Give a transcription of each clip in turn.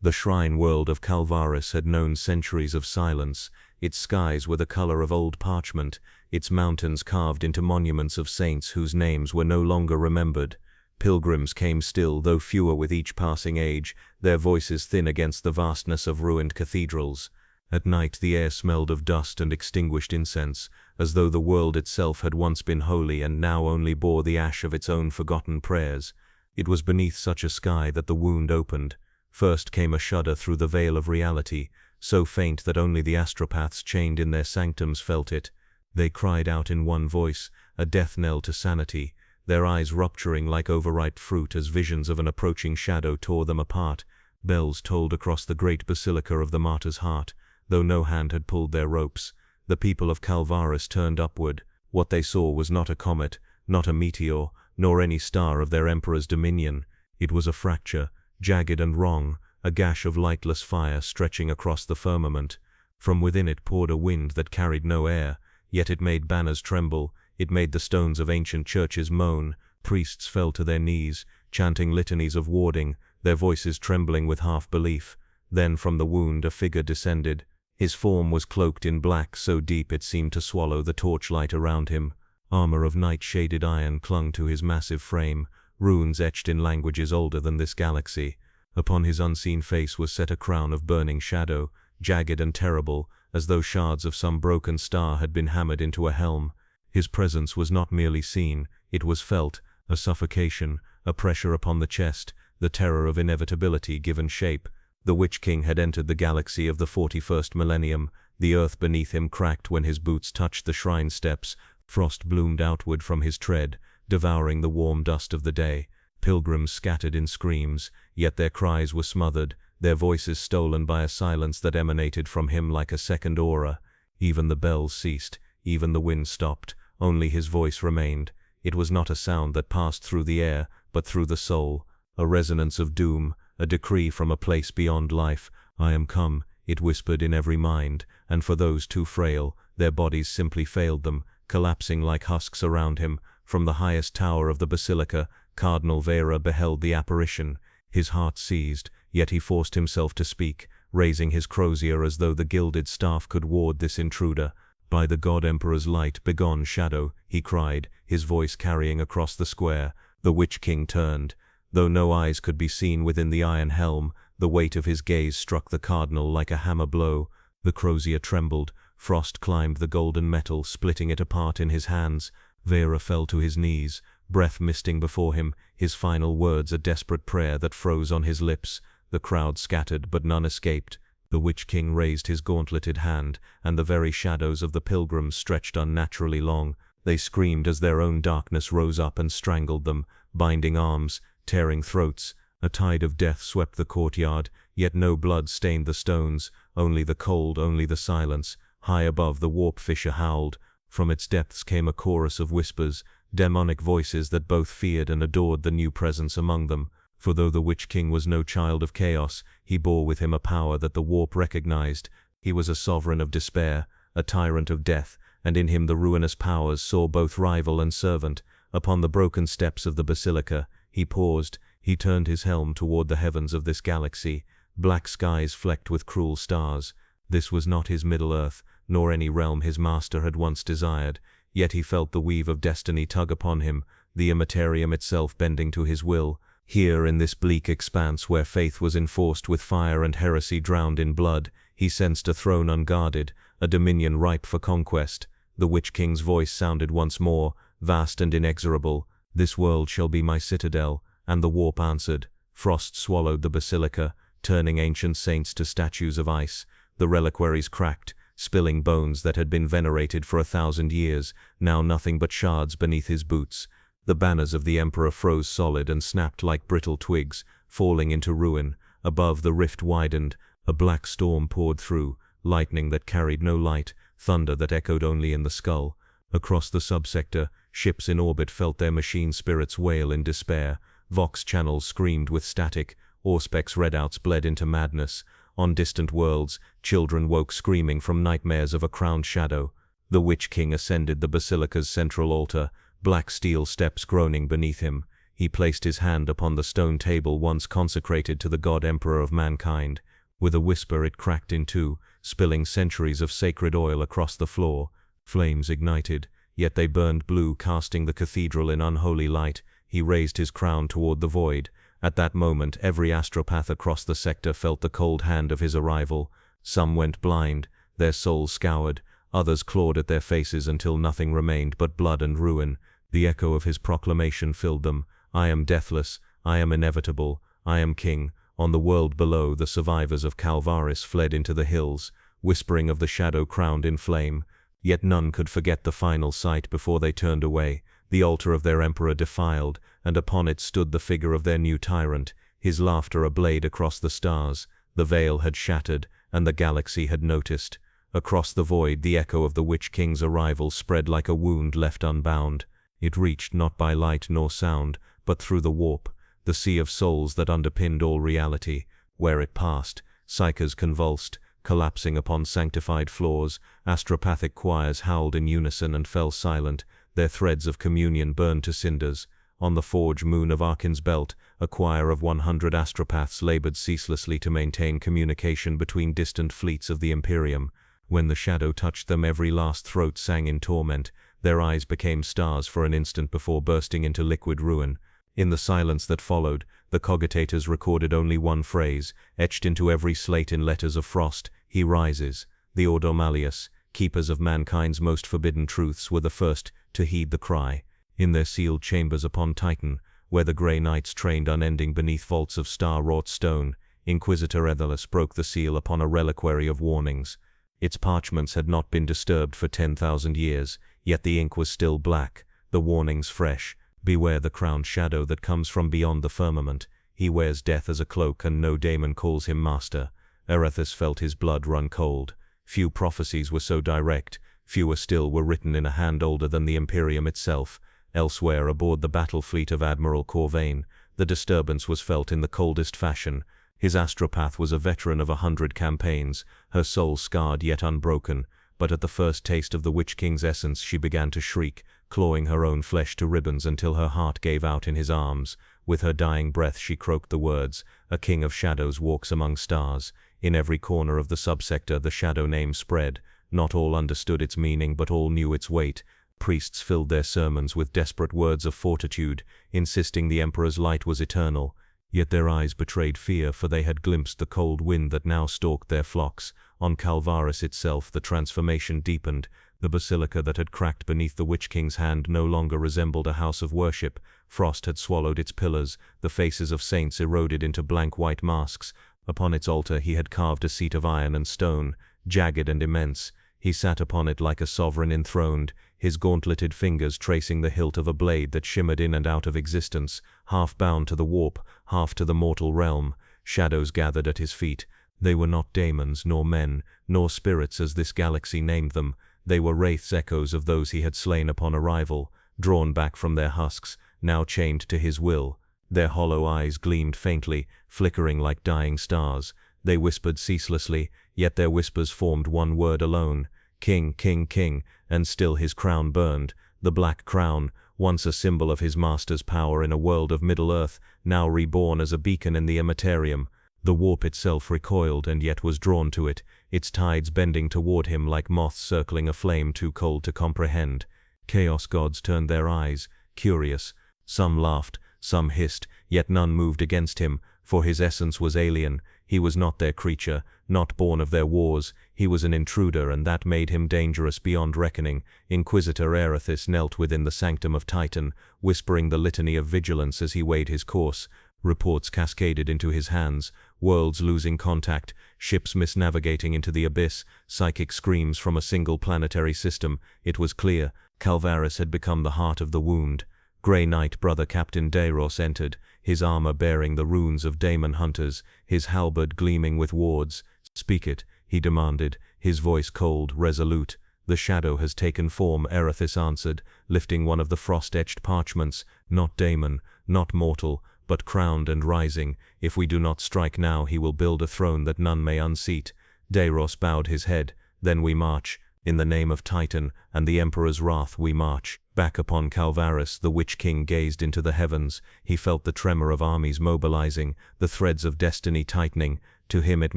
The shrine world of Calvaris had known centuries of silence. Its skies were the color of old parchment, its mountains carved into monuments of saints whose names were no longer remembered. Pilgrims came still, though fewer with each passing age, their voices thin against the vastness of ruined cathedrals. At night the air smelled of dust and extinguished incense, as though the world itself had once been holy and now only bore the ash of its own forgotten prayers. It was beneath such a sky that the wound opened. First came a shudder through the veil of reality, so faint that only the astropaths chained in their sanctums felt it. They cried out in one voice, a death knell to sanity, their eyes rupturing like overripe fruit as visions of an approaching shadow tore them apart. Bells tolled across the great basilica of the martyr's heart, though no hand had pulled their ropes. The people of Calvaris turned upward. What they saw was not a comet, not a meteor, nor any star of their emperor's dominion. It was a fracture, jagged and wrong, a gash of lightless fire stretching across the firmament. From within it poured a wind that carried no air, yet it made banners tremble, it made the stones of ancient churches moan. Priests fell to their knees, chanting litanies of warding, their voices trembling with half-belief. Then from the wound a figure descended. His form was cloaked in black so deep it seemed to swallow the torchlight around him. Armor of night-shaded iron clung to his massive frame, runes etched in languages older than this galaxy. Upon his unseen face was set a crown of burning shadow, jagged and terrible, as though shards of some broken star had been hammered into a helm. His presence was not merely seen, it was felt, a suffocation, a pressure upon the chest, the terror of inevitability given shape. The Witch-King had entered the galaxy of the 41st millennium. The earth beneath him cracked when his boots touched the shrine steps. Frost bloomed outward from his tread, devouring the warm dust of the day. Pilgrims scattered in screams, yet their cries were smothered, their voices stolen by a silence that emanated from him like a second aura. Even the bells ceased, even the wind stopped, only his voice remained. It was not a sound that passed through the air, but through the soul, a resonance of doom, a decree from a place beyond life. "I am come," it whispered in every mind, and for those too frail, their bodies simply failed them, collapsing like husks around him. From the highest tower of the basilica, Cardinal Vera beheld the apparition. His heart seized, yet he forced himself to speak, raising his crozier as though the gilded staff could ward this intruder. "By the God Emperor's light, begone, shadow," he cried, his voice carrying across the square. The Witch-King turned. Though no eyes could be seen within the iron helm, the weight of his gaze struck the cardinal like a hammer blow. The crozier trembled, frost climbed the golden metal, splitting it apart in his hands. Vera fell to his knees, breath misting before him, his final words a desperate prayer that froze on his lips. The crowd scattered, but none escaped. The Witch-King raised his gauntleted hand, and the very shadows of the pilgrims stretched unnaturally long. They screamed as their own darkness rose up and strangled them, binding arms, tearing throats. A tide of death swept the courtyard, yet no blood stained the stones, only the cold, only the silence. High above, the warp fissure howled. From its depths came a chorus of whispers, demonic voices that both feared and adored the new presence among them. For though the Witch-King was no child of chaos, he bore with him a power that the warp recognized. He was a sovereign of despair, a tyrant of death, and in him the ruinous powers saw both rival and servant. Upon the broken steps of the basilica, he paused. He turned his helm toward the heavens of this galaxy, black skies flecked with cruel stars. This was not his Middle-earth, nor any realm his master had once desired, yet he felt the weave of destiny tug upon him, the Imperium itself bending to his will. Here, in this bleak expanse where faith was enforced with fire and heresy drowned in blood, he sensed a throne unguarded, a dominion ripe for conquest. The Witch-King's voice sounded once more, vast and inexorable. "This world shall be my citadel," and the warp answered. Frost swallowed the basilica, turning ancient saints to statues of ice. The reliquaries cracked, spilling bones that had been venerated for 1,000 years, now nothing but shards beneath his boots. The banners of the Emperor froze solid and snapped like brittle twigs, falling into ruin. Above, the rift widened, a black storm poured through, lightning that carried no light, thunder that echoed only in the skull. Across the subsector, ships in orbit felt their machine spirits wail in despair. Vox channels screamed with static, Auspex readouts bled into madness. On distant worlds, children woke screaming from nightmares of a crowned shadow. The Witch-King ascended the basilica's central altar, black steel steps groaning beneath him. He placed his hand upon the stone table once consecrated to the god emperor of mankind. With a whisper it cracked in two, spilling centuries of sacred oil across the floor. Flames ignited, yet they burned blue, casting the cathedral in unholy light. He raised his crown toward the void. At that moment, every astropath across the sector felt the cold hand of his arrival. Some went blind, their souls scoured, others clawed at their faces until nothing remained but blood and ruin. The echo of his proclamation filled them. I am deathless, I am inevitable, I am king. On the world below, the survivors of Calvaris fled into the hills, whispering of the shadow crowned in flame. Yet none could forget the final sight before they turned away, the altar of their emperor defiled, and upon it stood the figure of their new tyrant, his laughter a blade across the stars. The veil had shattered, and the galaxy had noticed. Across the void, the echo of the Witch-King's arrival spread like a wound left unbound. It reached not by light nor sound, but through the warp, the sea of souls that underpinned all reality. Where it passed, psyches convulsed, collapsing upon sanctified floors. Astropathic choirs howled in unison and fell silent, their threads of communion burned to cinders. On the forge moon of Arkin's belt, a choir of 100 astropaths labored ceaselessly to maintain communication between distant fleets of the Imperium. When the shadow touched them, every last throat sang in torment. Their eyes became stars for an instant before bursting into liquid ruin. In the silence that followed, the cogitators recorded only one phrase, etched into every slate in letters of frost: he rises. The Ordo Malleus, keepers of mankind's most forbidden truths, were the first to heed the cry. In their sealed chambers upon Titan, where the grey nights trained unending beneath vaults of star-wrought stone, Inquisitor Ethelus broke the seal upon a reliquary of warnings. Its parchments had not been disturbed for 10,000 years, yet the ink was still black, the warnings fresh. Beware the crowned shadow that comes from beyond the firmament. He wears death as a cloak, and no daemon calls him master. Erethus felt his blood run cold. Few prophecies were so direct, fewer still were written in a hand older than the Imperium itself. Elsewhere, aboard the battle fleet of Admiral Corvain, the disturbance was felt in the coldest fashion. His astropath was a veteran of 100 campaigns, her soul scarred yet unbroken, but at the first taste of the Witch-King's essence she began to shriek, clawing her own flesh to ribbons until her heart gave out in his arms. With her dying breath she croaked the words, "A king of shadows walks among stars." In every corner of the subsector the shadow name spread. Not all understood its meaning, but all knew its weight. Priests filled their sermons with desperate words of fortitude, insisting the emperor's light was eternal. Yet their eyes betrayed fear, for they had glimpsed the cold wind that now stalked their flocks. On Calvaris itself the transformation deepened. The basilica that had cracked beneath the Witch-King's hand no longer resembled a house of worship. Frost had swallowed its pillars, the faces of saints eroded into blank white masks. Upon its altar he had carved a seat of iron and stone, jagged and immense. He sat upon it like a sovereign enthroned, his gauntleted fingers tracing the hilt of a blade that shimmered in and out of existence, half bound to the warp, half to the mortal realm. Shadows gathered at his feet. They were not daemons, nor men, nor spirits as this galaxy named them. They were wraiths, echoes of those he had slain upon arrival, drawn back from their husks, now chained to his will. Their hollow eyes gleamed faintly, flickering like dying stars. They whispered ceaselessly, yet their whispers formed one word alone: King, King, King, and still his crown burned. The black crown, once a symbol of his master's power in a world of Middle-earth, now reborn as a beacon in the Immaterium. The warp itself recoiled and yet was drawn to it, its tides bending toward him like moths circling a flame too cold to comprehend. Chaos gods turned their eyes, curious. Some laughed, some hissed, yet none moved against him, for his essence was alien. He was not their creature, not born of their wars. He was an intruder, and that made him dangerous beyond reckoning. Inquisitor Erethus knelt within the sanctum of Titan, whispering the litany of vigilance as he weighed his course. Reports cascaded into his hands, worlds losing contact, ships misnavigating into the abyss, psychic screams from a single planetary system. It was clear, Calvaris had become the heart of the wound. Grey Knight Brother Captain Deiros entered, his armor bearing the runes of daemon hunters, his halberd gleaming with wards. "Speak it," he demanded, his voice cold, resolute. "The shadow has taken form," Erethus answered, lifting one of the frost-etched parchments. "Not daemon, not mortal, but crowned and rising. If we do not strike now, he will build a throne that none may unseat." Deiros bowed his head. "Then we march. In the name of Titan and the Emperor's wrath we march." Back upon Calvaris, the Witch-King gazed into the heavens. He felt the tremor of armies mobilizing, the threads of destiny tightening. To him it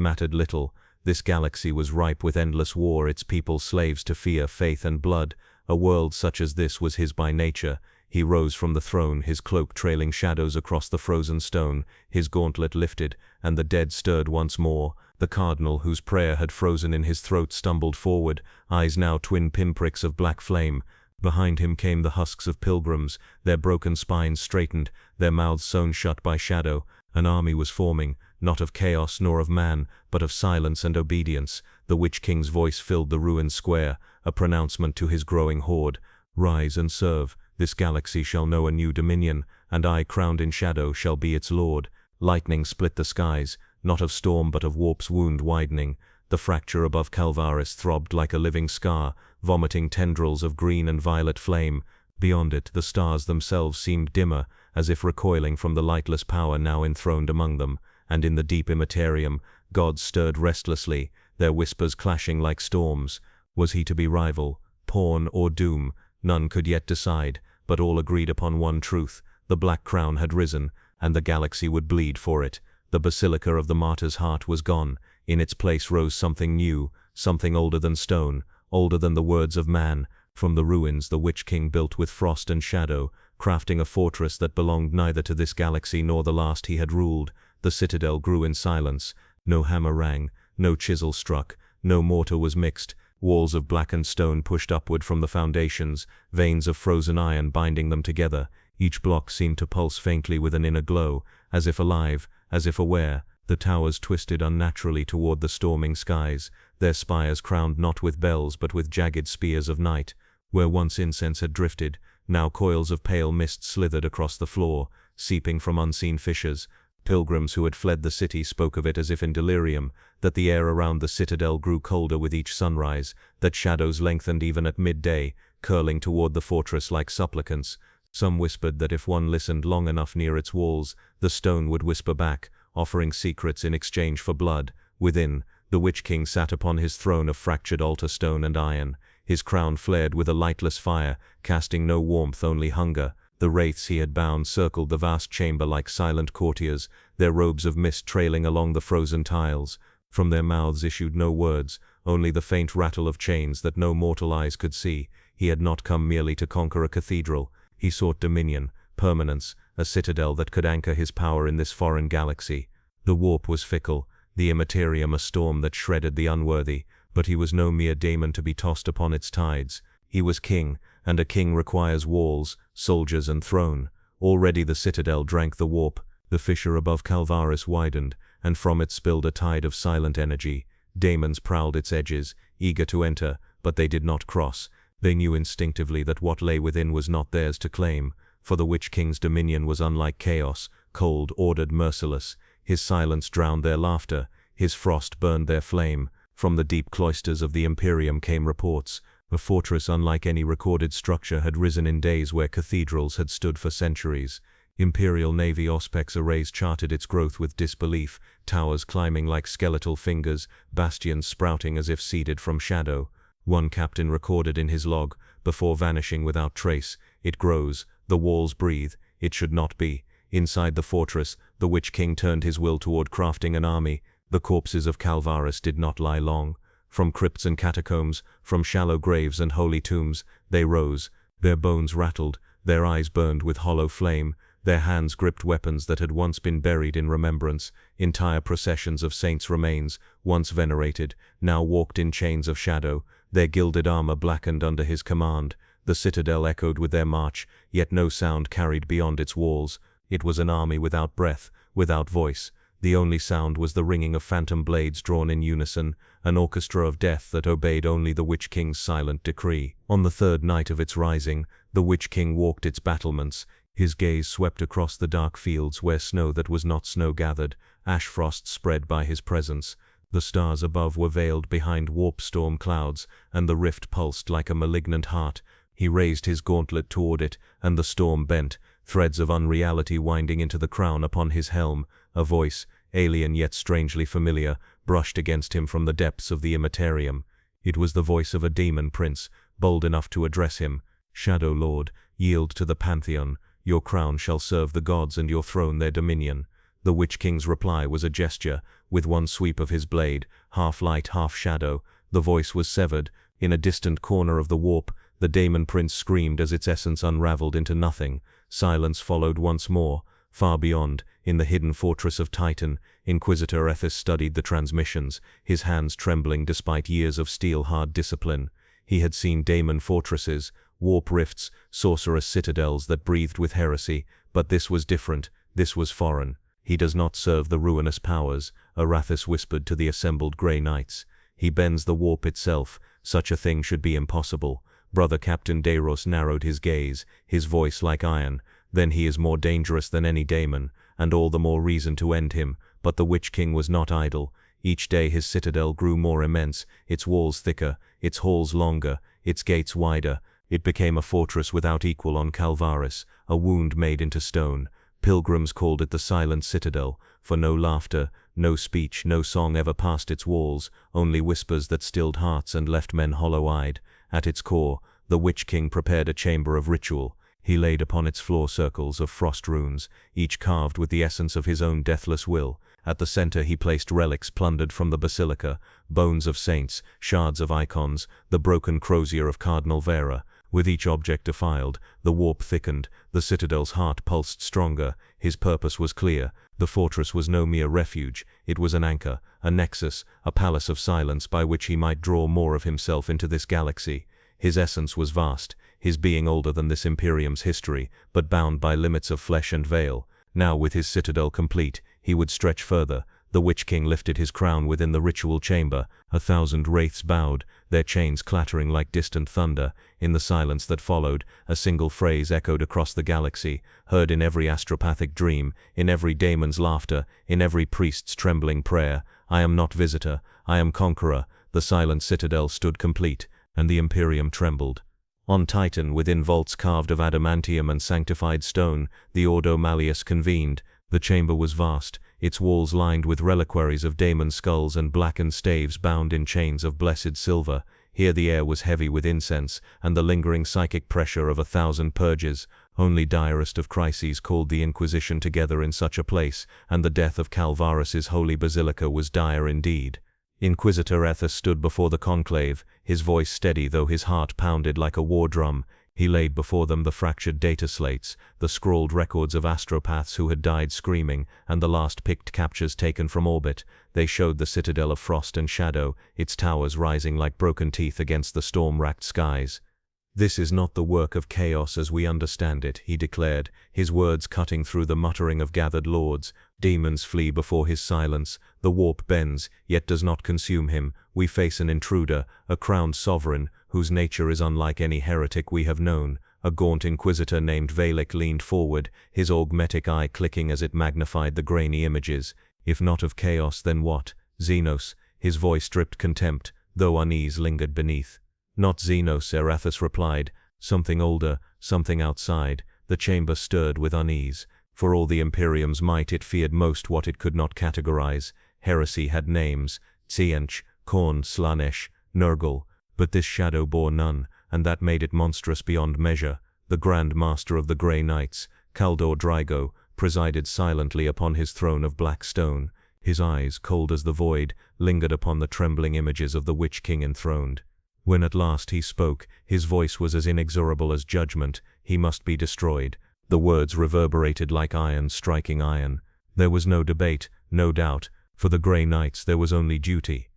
mattered little. This galaxy was ripe with endless war, its people slaves to fear, faith and blood. A world such as this was his by nature. He rose from the throne, his cloak trailing shadows across the frozen stone, his gauntlet lifted, and the dead stirred once more. The cardinal, whose prayer had frozen in his throat, stumbled forward, eyes now twin pinpricks of black flame. Behind him came the husks of pilgrims, their broken spines straightened, their mouths sewn shut by shadow. An army was forming, not of chaos nor of man, but of silence and obedience. The Witch-King's voice filled the ruined square, a pronouncement to his growing horde. Rise and serve. This galaxy shall know a new dominion, and I, crowned in shadow, shall be its lord. Lightning split the skies, not of storm but of warp's wound widening. The fracture above Calvaris throbbed like a living scar, vomiting tendrils of green and violet flame. Beyond it, the stars themselves seemed dimmer, as if recoiling from the lightless power now enthroned among them. And in the deep Imperium, gods stirred restlessly, their whispers clashing like storms. Was he to be rival, pawn or doom? None could yet decide, but all agreed upon one truth. The Black Crown had risen, and the galaxy would bleed for it. The basilica of the martyr's heart was gone. In its place rose something new, something older than stone, older than the words of man. From the ruins the Witch-King built with frost and shadow, crafting a fortress that belonged neither to this galaxy nor the last he had ruled. The citadel grew in silence. No hammer rang, no chisel struck, no mortar was mixed. Walls of blackened stone pushed upward from the foundations, veins of frozen iron binding them together. Each block seemed to pulse faintly with an inner glow, as if alive, as if aware. The towers twisted unnaturally toward the storming skies, their spires crowned not with bells but with jagged spears of night. Where once incense had drifted, now coils of pale mist slithered across the floor, seeping from unseen fissures. Pilgrims who had fled the city spoke of it as if in delirium, that the air around the citadel grew colder with each sunrise, that shadows lengthened even at midday, curling toward the fortress like supplicants. Some whispered that if one listened long enough near its walls, the stone would whisper back, offering secrets in exchange for blood. Within, the Witch-King sat upon his throne of fractured altar stone and iron. His crown flared with a lightless fire, casting no warmth, only hunger. The wraiths he had bound circled the vast chamber like silent courtiers, their robes of mist trailing along the frozen tiles. From their mouths issued no words, only the faint rattle of chains that no mortal eyes could see. He had not come merely to conquer a cathedral. He sought dominion, permanence, a citadel that could anchor his power in this foreign galaxy. The warp was fickle, the Imperium a storm that shredded the unworthy, but he was no mere daemon to be tossed upon its tides. He was king, and a king requires walls, soldiers and throne. Already the citadel drank the warp. The fissure above Calvaris widened, and from it spilled a tide of silent energy. Daemons prowled its edges, eager to enter, but they did not cross. They knew instinctively that what lay within was not theirs to claim, for the Witch-King's dominion was unlike chaos, cold, ordered, merciless. His silence drowned their laughter, his frost burned their flame. From the deep cloisters of the Imperium came reports. A fortress unlike any recorded structure had risen in days where cathedrals had stood for centuries. Imperial Navy auspex arrays charted its growth with disbelief, towers climbing like skeletal fingers, bastions sprouting as if seeded from shadow. One captain recorded in his log, before vanishing without trace, "It grows, the walls breathe, it should not be." Inside the fortress, the Witch-King turned his will toward crafting an army. The corpses of Calvaris did not lie long. From crypts and catacombs, from shallow graves and holy tombs, they rose. Their bones rattled, their eyes burned with hollow flame, their hands gripped weapons that had once been buried in remembrance. Entire processions of saints' remains, once venerated, now walked in chains of shadow, their gilded armor blackened under his command. The citadel echoed with their march, yet no sound carried beyond its walls. It was an army without breath, without voice. The only sound was the ringing of phantom blades drawn in unison, an orchestra of death that obeyed only the Witch-King's silent decree. On the third night of its rising, the Witch-King walked its battlements. His gaze swept across the dark fields where snow that was not snow gathered, ash frost spread by his presence. The stars above were veiled behind warp storm clouds, and the rift pulsed like a malignant heart. He raised his gauntlet toward it, and the storm bent, threads of unreality winding into the crown upon his helm. A voice, alien yet strangely familiar, brushed against him from the depths of the Imperium. It was the voice of a demon prince, bold enough to address him. Shadow Lord, yield to the pantheon, your crown shall serve the gods and your throne their dominion. The Witch-King's reply was a gesture, with one sweep of his blade, half light, half shadow. The voice was severed. In a distant corner of the warp, the Daemon Prince screamed as its essence unraveled into nothing. Silence followed once more. Far beyond, in the hidden fortress of Titan, Inquisitor Ethis studied the transmissions, his hands trembling despite years of steel-hard discipline. He had seen daemon fortresses, warp rifts, sorcerous citadels that breathed with heresy, but this was different, this was foreign. He does not serve the ruinous powers, Arathis whispered to the assembled Grey Knights. He bends the warp itself, such a thing should be impossible. Brother Captain Deiros narrowed his gaze, his voice like iron. Then he is more dangerous than any daemon, and all the more reason to end him. But the Witch-King was not idle. Each day his citadel grew more immense, its walls thicker, its halls longer, its gates wider. It became a fortress without equal on Calvaris, a wound made into stone. Pilgrims called it the Silent Citadel, for no laughter, no speech, no song ever passed its walls, only whispers that stilled hearts and left men hollow-eyed. At its core, the Witch-King prepared a chamber of ritual. He laid upon its floor circles of frost runes, each carved with the essence of his own deathless will. At the center he placed relics plundered from the basilica, bones of saints, shards of icons, the broken crozier of Cardinal Vera. With each object defiled, the warp thickened, the citadel's heart pulsed stronger. His purpose was clear. The fortress was no mere refuge, it was an anchor, a nexus, a palace of silence by which he might draw more of himself into this galaxy. His essence was vast, his being older than this Imperium's history, but bound by limits of flesh and veil. Now, with his citadel complete, he would stretch further. The Witch-King lifted his crown within the ritual chamber. 1,000 wraiths bowed, their chains clattering like distant thunder. In the silence that followed, a single phrase echoed across the galaxy, heard in every astropathic dream, in every daemon's laughter, in every priest's trembling prayer. I am not visitor, I am conqueror. The silent citadel stood complete, and the Imperium trembled. On Titan, within vaults carved of adamantium and sanctified stone, the Ordo Malleus convened. The chamber was vast, its walls lined with reliquaries of daemon skulls and blackened staves bound in chains of blessed silver. Here the air was heavy with incense, and the lingering psychic pressure of 1,000 purges. Only direst of crises called the Inquisition together in such a place, and the death of Calvaris's holy basilica was dire indeed. Inquisitor Ethis stood before the conclave, his voice steady though his heart pounded like a war drum. He laid before them the fractured data slates, the scrawled records of astropaths who had died screaming, and the last picked captures taken from orbit. They showed the citadel of frost and shadow, its towers rising like broken teeth against the storm-racked skies. This is not the work of chaos as we understand it, he declared, his words cutting through the muttering of gathered lords. Demons flee before his silence. The warp bends, yet does not consume him. We face an intruder, a crowned sovereign, whose nature is unlike any heretic we have known. A gaunt inquisitor named Valek leaned forward, his augmetic eye clicking as it magnified the grainy images. If not of chaos, then what? Xenos. His voice dripped contempt, though unease lingered beneath. Not Xenos, Arathis replied. Something older, something outside. The chamber stirred with unease. For all the Imperium's might, it feared most what it could not categorize. Heresy had names: Tziench, Korn, Slanesh, Nurgle. But this shadow bore none, and that made it monstrous beyond measure. The Grand Master of the Grey Knights, Kaldor Drygo, presided silently upon his throne of black stone. His eyes, cold as the void, lingered upon the trembling images of the Witch-King enthroned. When at last he spoke, his voice was as inexorable as judgment. He must be destroyed. The words reverberated like iron striking iron. There was no debate, no doubt. For the Grey Knights there was only duty.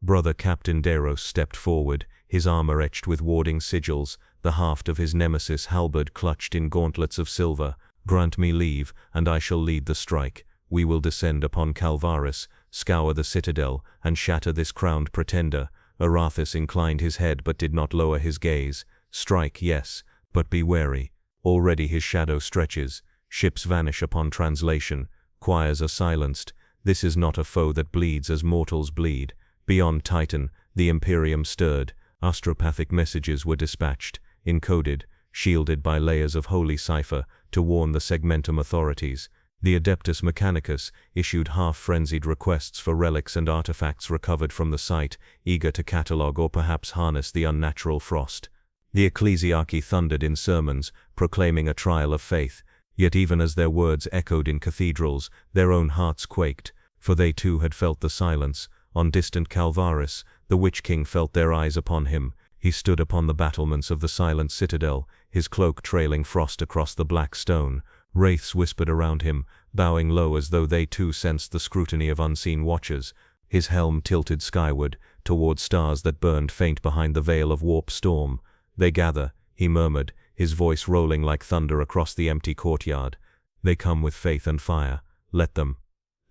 Brother Captain Deiros stepped forward, his armor etched with warding sigils, the haft of his nemesis halberd clutched in gauntlets of silver. Grant me leave, and I shall lead the strike. We will descend upon Calvaris, scour the citadel, and shatter this crowned pretender. Arathis inclined his head but did not lower his gaze. Strike, yes, but be wary. Already his shadow stretches. Ships vanish upon translation. Choirs are silenced. This is not a foe that bleeds as mortals bleed. Beyond Titan, the Imperium stirred. Astropathic messages were dispatched, encoded, shielded by layers of holy cipher, to warn the Segmentum authorities. The Adeptus Mechanicus issued half-frenzied requests for relics and artifacts recovered from the site, eager to catalogue or perhaps harness the unnatural frost. The ecclesiarchy thundered in sermons, proclaiming a trial of faith, yet even as their words echoed in cathedrals, their own hearts quaked, for they too had felt the silence. On distant Calvaris, the Witch-King felt their eyes upon him. He stood upon the battlements of the silent citadel, his cloak trailing frost across the black stone. Wraiths whispered around him, bowing low as though they too sensed the scrutiny of unseen watchers. His helm tilted skyward, toward stars that burned faint behind the veil of warp storm. "They gather," he murmured, his voice rolling like thunder across the empty courtyard. "They come with faith and fire. Let them."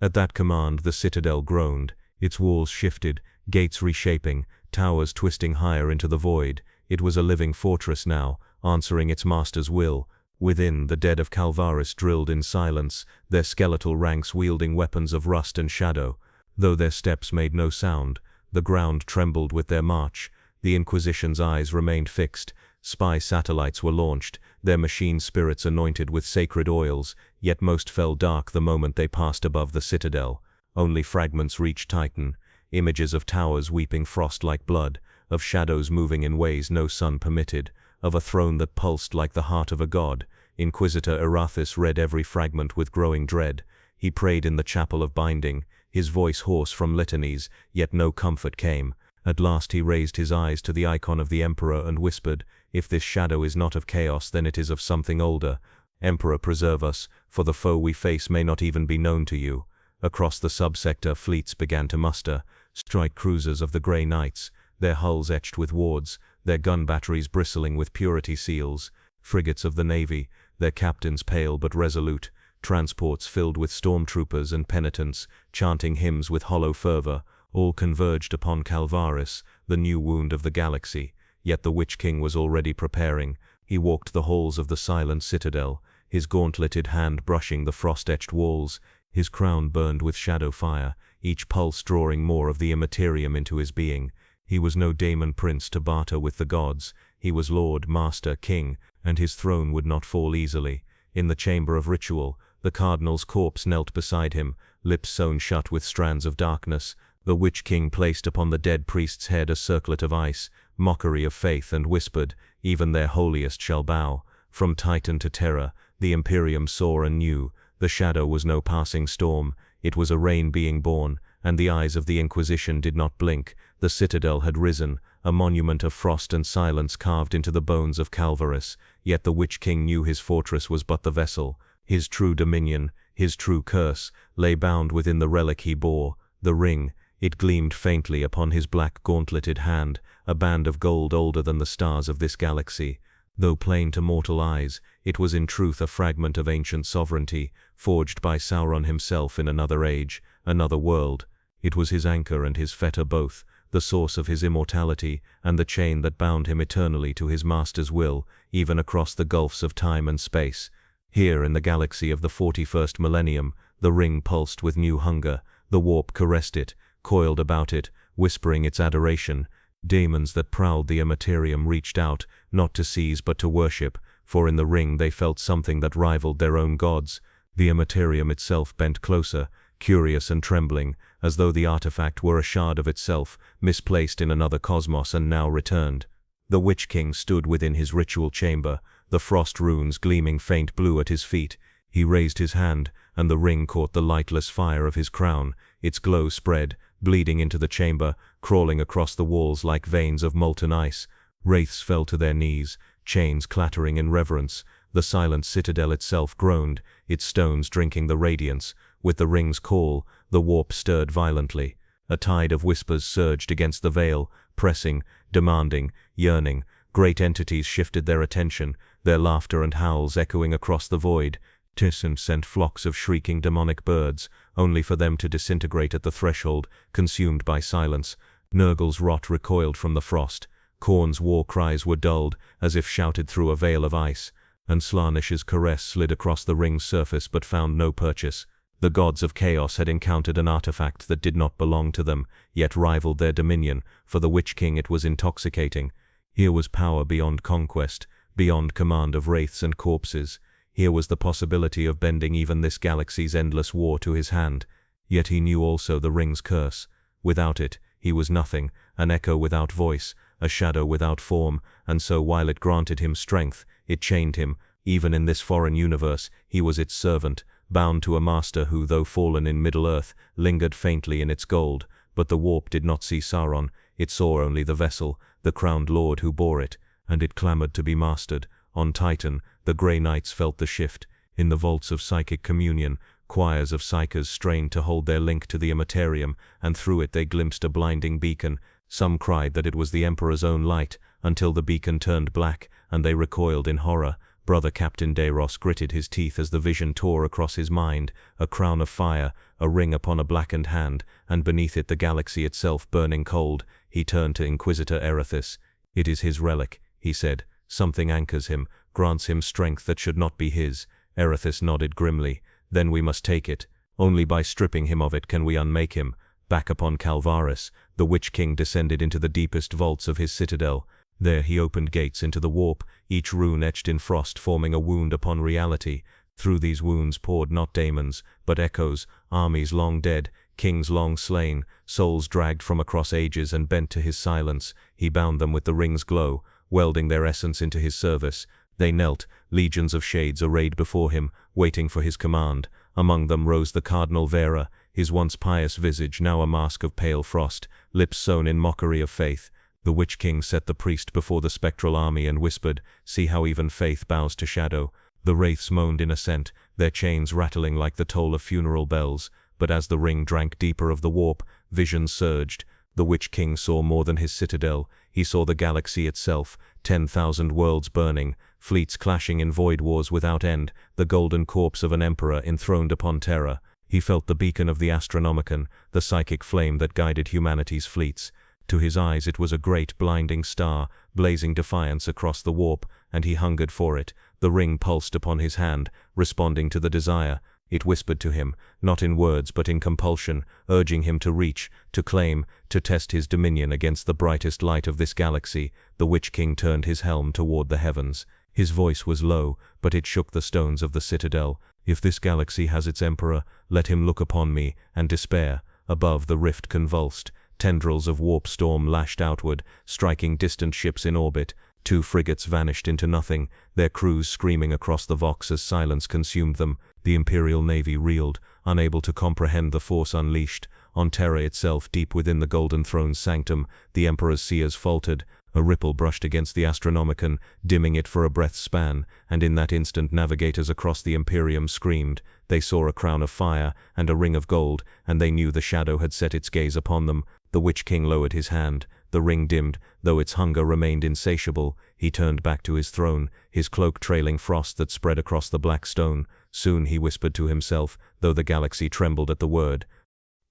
At that command the citadel groaned. Its walls shifted, gates reshaping, towers twisting higher into the void. It was a living fortress now, answering its master's will. Within, the dead of Calvaris drilled in silence, their skeletal ranks wielding weapons of rust and shadow. Though their steps made no sound, the ground trembled with their march. The Inquisition's eyes remained fixed. Spy satellites were launched, their machine spirits anointed with sacred oils, yet most fell dark the moment they passed above the citadel. Only fragments reached Titan, images of towers weeping frost like blood, of shadows moving in ways no sun permitted, of a throne that pulsed like the heart of a god. Inquisitor Erathis read every fragment with growing dread. He prayed in the chapel of binding, his voice hoarse from litanies, yet no comfort came. At last he raised his eyes to the icon of the Emperor and whispered, "If this shadow is not of chaos, then it is of something older. Emperor, preserve us, for the foe we face may not even be known to you." Across the subsector fleets began to muster, strike cruisers of the Grey Knights, their hulls etched with wards, their gun batteries bristling with purity seals, frigates of the Navy, their captains pale but resolute, transports filled with stormtroopers and penitents, chanting hymns with hollow fervor, all converged upon Calvaris, the new wound of the galaxy. Yet the Witch-King was already preparing. He walked the halls of the silent citadel, his gauntleted hand brushing the frost-etched walls. His crown burned with shadow fire, each pulse drawing more of the Imperium into his being. He was no daemon prince to barter with the gods. He was lord, master, king, and his throne would not fall easily. In the chamber of ritual, the cardinal's corpse knelt beside him, lips sewn shut with strands of darkness. The Witch-King placed upon the dead priest's head a circlet of ice, mockery of faith, and whispered, "Even their holiest shall bow." From Titan to Terra, the Imperium saw and knew. The shadow was no passing storm, it was a rain being born, and the eyes of the Inquisition did not blink. The citadel had risen, a monument of frost and silence carved into the bones of Calvaris, yet the Witch-King knew his fortress was but the vessel. His true dominion, his true curse, lay bound within the relic he bore, the ring. It gleamed faintly upon his black gauntleted hand, a band of gold older than the stars of this galaxy. Though plain to mortal eyes, it was in truth a fragment of ancient sovereignty, forged by Sauron himself in another age, another world. It was his anchor and his fetter both, the source of his immortality, and the chain that bound him eternally to his master's will, even across the gulfs of time and space. Here in the galaxy of the 41st millennium, the ring pulsed with new hunger, the warp caressed it, coiled about it, whispering its adoration. Daemons that prowled the Imperium reached out, not to seize but to worship, for in the ring they felt something that rivaled their own gods. The Imperium itself bent closer, curious and trembling, as though the artifact were a shard of itself, misplaced in another cosmos and now returned. The Witch-King stood within his ritual chamber, the frost runes gleaming faint blue at his feet. He raised his hand, and the ring caught the lightless fire of his crown. Its glow spread, bleeding into the chamber, crawling across the walls like veins of molten ice. Wraiths fell to their knees, chains clattering in reverence. The silent citadel itself groaned, its stones drinking the radiance. With the ring's call, the warp stirred violently. A tide of whispers surged against the veil, pressing, demanding, yearning. Great entities shifted their attention, their laughter and howls echoing across the void. Tyson sent flocks of shrieking demonic birds, only for them to disintegrate at the threshold, consumed by silence. Nurgle's rot recoiled from the frost. Khorne's war cries were dulled, as if shouted through a veil of ice. And Slaanish's caress slid across the ring's surface but found no purchase. The gods of chaos had encountered an artifact that did not belong to them, yet rivaled their dominion. For the Witch-King it was intoxicating. Here was power beyond conquest, beyond command of wraiths and corpses. Here was the possibility of bending even this galaxy's endless war to his hand. Yet he knew also the ring's curse. Without it, he was nothing, an echo without voice, a shadow without form, and so while it granted him strength, it chained him. Even in this foreign universe, he was its servant, bound to a master who, though fallen in Middle-earth, lingered faintly in its gold. But the warp did not see Sauron, it saw only the vessel, the crowned lord who bore it, and it clamored to be mastered. On Titan, the Grey Knights felt the shift. In the vaults of psychic communion, choirs of psychers strained to hold their link to the Imperium, and through it they glimpsed a blinding beacon. Some cried that it was the Emperor's own light, until the beacon turned black, and they recoiled in horror. Brother Captain Deiros gritted his teeth as the vision tore across his mind, a crown of fire, a ring upon a blackened hand, and beneath it the galaxy itself burning cold. He turned to Inquisitor Erethus. "It is his relic," he said. "Something anchors him, grants him strength that should not be his." Erethus nodded grimly. "Then we must take it. Only by stripping him of it can we unmake him." Back upon Calvaris, the Witch-King descended into the deepest vaults of his citadel. There he opened gates into the warp, each rune etched in frost forming a wound upon reality. Through these wounds poured not daemons, but echoes, armies long dead, kings long slain, souls dragged from across ages and bent to his silence. He bound them with the ring's glow, welding their essence into his service. They knelt, legions of shades arrayed before him, waiting for his command. Among them rose the Cardinal Vera, his once pious visage now a mask of pale frost, lips sewn in mockery of faith. The Witch-King set the priest before the spectral army and whispered, "See how even faith bows to shadow." The wraiths moaned in assent, their chains rattling like the toll of funeral bells. But as the ring drank deeper of the warp, vision surged. The Witch-King saw more than his citadel. He saw the galaxy itself, 10,000 worlds burning, fleets clashing in void wars without end, the golden corpse of an emperor enthroned upon terror. He felt the beacon of the Astronomicon, the psychic flame that guided humanity's fleets. To his eyes it was a great blinding star, blazing defiance across the warp, and he hungered for it. The ring pulsed upon his hand, responding to the desire. It whispered to him, not in words but in compulsion, urging him to reach, to claim, to test his dominion against the brightest light of this galaxy. The Witch-King turned his helm toward the heavens. His voice was low, but it shook the stones of the citadel. "If this galaxy has its emperor, let him look upon me, and despair." Above, the rift convulsed. Tendrils of warp storm lashed outward, striking distant ships in orbit. 2 frigates vanished into nothing, their crews screaming across the Vox as silence consumed them. The Imperial Navy reeled, unable to comprehend the force unleashed. On Terra itself, deep within the Golden Throne's sanctum, the Emperor's seers faltered. A ripple brushed against the Astronomicon, dimming it for a breath's span, and in that instant navigators across the Imperium screamed. They saw a crown of fire and a ring of gold, and they knew the shadow had set its gaze upon them. The Witch-King lowered his hand. The ring dimmed, though its hunger remained insatiable. He turned back to his throne, his cloak trailing frost that spread across the black stone. Soon he whispered to himself, though the galaxy trembled at the word.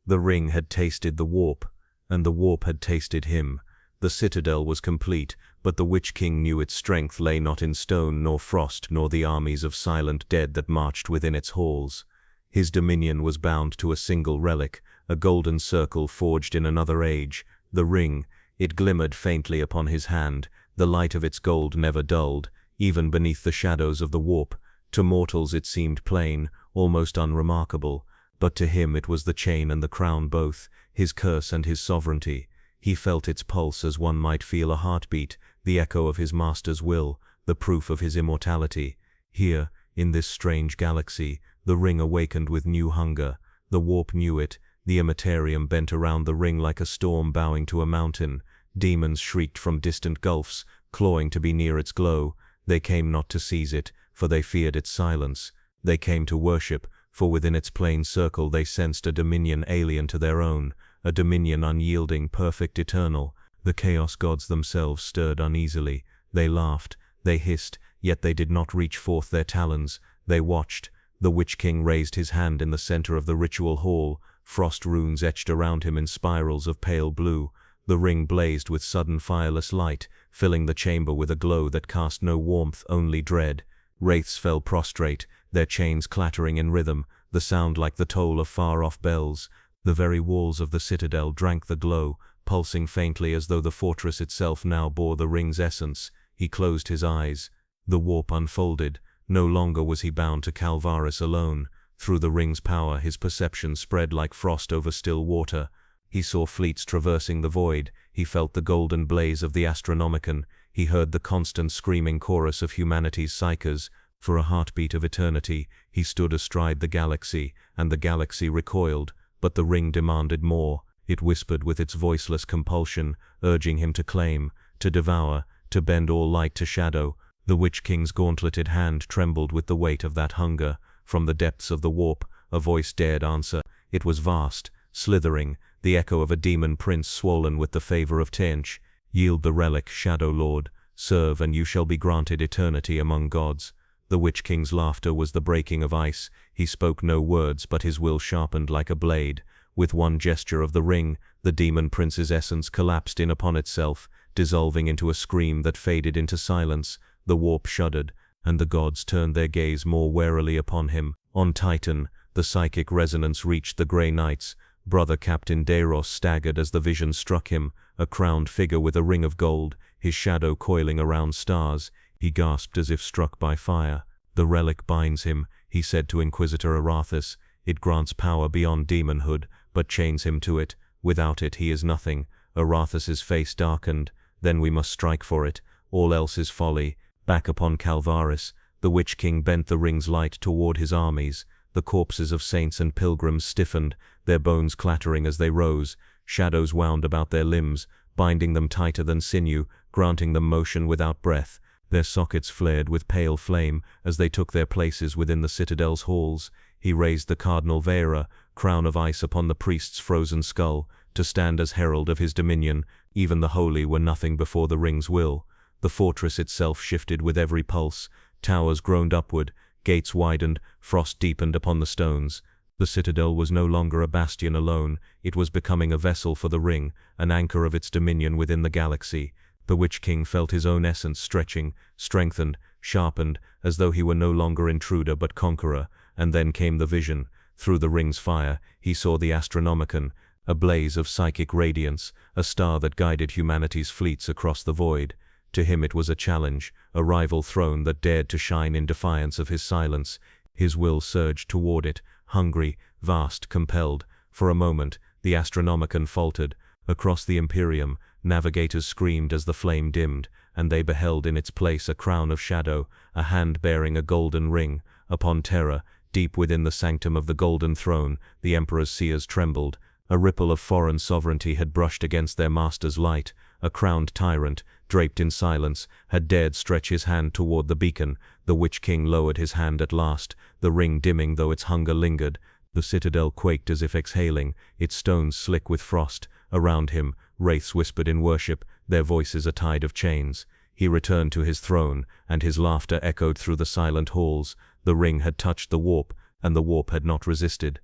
The ring had tasted the warp, and the warp had tasted him. The citadel was complete, but the Witch-King knew its strength lay not in stone nor frost nor the armies of silent dead that marched within its halls. His dominion was bound to a single relic, a golden circle forged in another age. The ring, it glimmered faintly upon his hand, the light of its gold never dulled, even beneath the shadows of the warp. To mortals it seemed plain, almost unremarkable, but to him it was the chain and the crown both, his curse and his sovereignty. He felt its pulse as one might feel a heartbeat, the echo of his master's will, the proof of his immortality. Here, in this strange galaxy, the ring awakened with new hunger. The warp knew it. The Imperium bent around the ring like a storm bowing to a mountain. Demons shrieked from distant gulfs, clawing to be near its glow. They came not to seize it, for they feared its silence. They came to worship, for within its plain circle they sensed a dominion alien to their own, a dominion unyielding, perfect, eternal. The chaos gods themselves stirred uneasily. They laughed, they hissed, yet they did not reach forth their talons. They watched. The Witch-King raised his hand in the center of the ritual hall. Frost runes etched around him in spirals of pale blue. The ring blazed with sudden fireless light, filling the chamber with a glow that cast no warmth, only dread. Wraiths fell prostrate, their chains clattering in rhythm, the sound like the toll of far-off bells. The very walls of the citadel drank the glow, pulsing faintly as though the fortress itself now bore the ring's essence. He closed his eyes. The warp unfolded. No longer was he bound to Calvaris alone. Through the ring's power his perception spread like frost over still water. He saw fleets traversing the void, he felt the golden blaze of the Astronomicon, he heard the constant screaming chorus of humanity's psychers. For a heartbeat of eternity, he stood astride the galaxy, and the galaxy recoiled, but the ring demanded more. It whispered with its voiceless compulsion, urging him to claim, to devour, to bend all light to shadow. The Witch-King's gauntleted hand trembled with the weight of that hunger. From the depths of the warp, a voice dared answer. It was vast, slithering, the echo of a demon prince swollen with the favor of Tench. Yield the relic, Shadow Lord. Serve, and you shall be granted eternity among gods. The Witch-King's laughter was the breaking of ice. He spoke no words, but his will sharpened like a blade. With one gesture of the ring, the demon prince's essence collapsed in upon itself, dissolving into a scream that faded into silence. The warp shuddered, and the gods turned their gaze more warily upon him. On Titan, the psychic resonance reached the Grey Knights. Brother Captain Deiros staggered as the vision struck him, a crowned figure with a ring of gold, his shadow coiling around stars. He gasped as if struck by fire. The relic binds him, he said to Inquisitor Arathis. It grants power beyond demonhood, but chains him to it. Without it he is nothing. Arathis's face darkened. Then we must strike for it. All else is folly. Back upon Calvaris, the Witch-King bent the ring's light toward his armies. The corpses of saints and pilgrims stiffened, their bones clattering as they rose. Shadows wound about their limbs, binding them tighter than sinew, granting them motion without breath. Their sockets flared with pale flame as they took their places within the citadel's halls. He raised the Cardinal Vera, crown of ice upon the priest's frozen skull, to stand as herald of his dominion. Even the holy were nothing before the ring's will. The fortress itself shifted with every pulse. Towers groaned upward, gates widened, frost deepened upon the stones. The citadel was no longer a bastion alone, it was becoming a vessel for the ring, an anchor of its dominion within the galaxy. The Witch-King felt his own essence stretching, strengthened, sharpened, as though he were no longer intruder but conqueror. And then came the vision. Through the ring's fire, he saw the Astronomicon, a blaze of psychic radiance, a star that guided humanity's fleets across the void. To him it was a challenge, a rival throne that dared to shine in defiance of his silence. His will surged toward it, hungry, vast, compelled. For a moment, the Astronomicon faltered. Across the Imperium, navigators screamed as the flame dimmed, and they beheld in its place a crown of shadow, a hand bearing a golden ring. Upon Terra, deep within the sanctum of the golden throne, the Emperor's seers trembled. A ripple of foreign sovereignty had brushed against their master's light. A crowned tyrant, draped in silence, had dared stretch his hand toward the beacon. The Witch-King lowered his hand at last, the ring dimming though its hunger lingered. The citadel quaked as if exhaling, its stones slick with frost. Around him, wraiths whispered in worship, their voices a tide of chains. He returned to his throne, and his laughter echoed through the silent halls. The ring had touched the warp, and the warp had not resisted.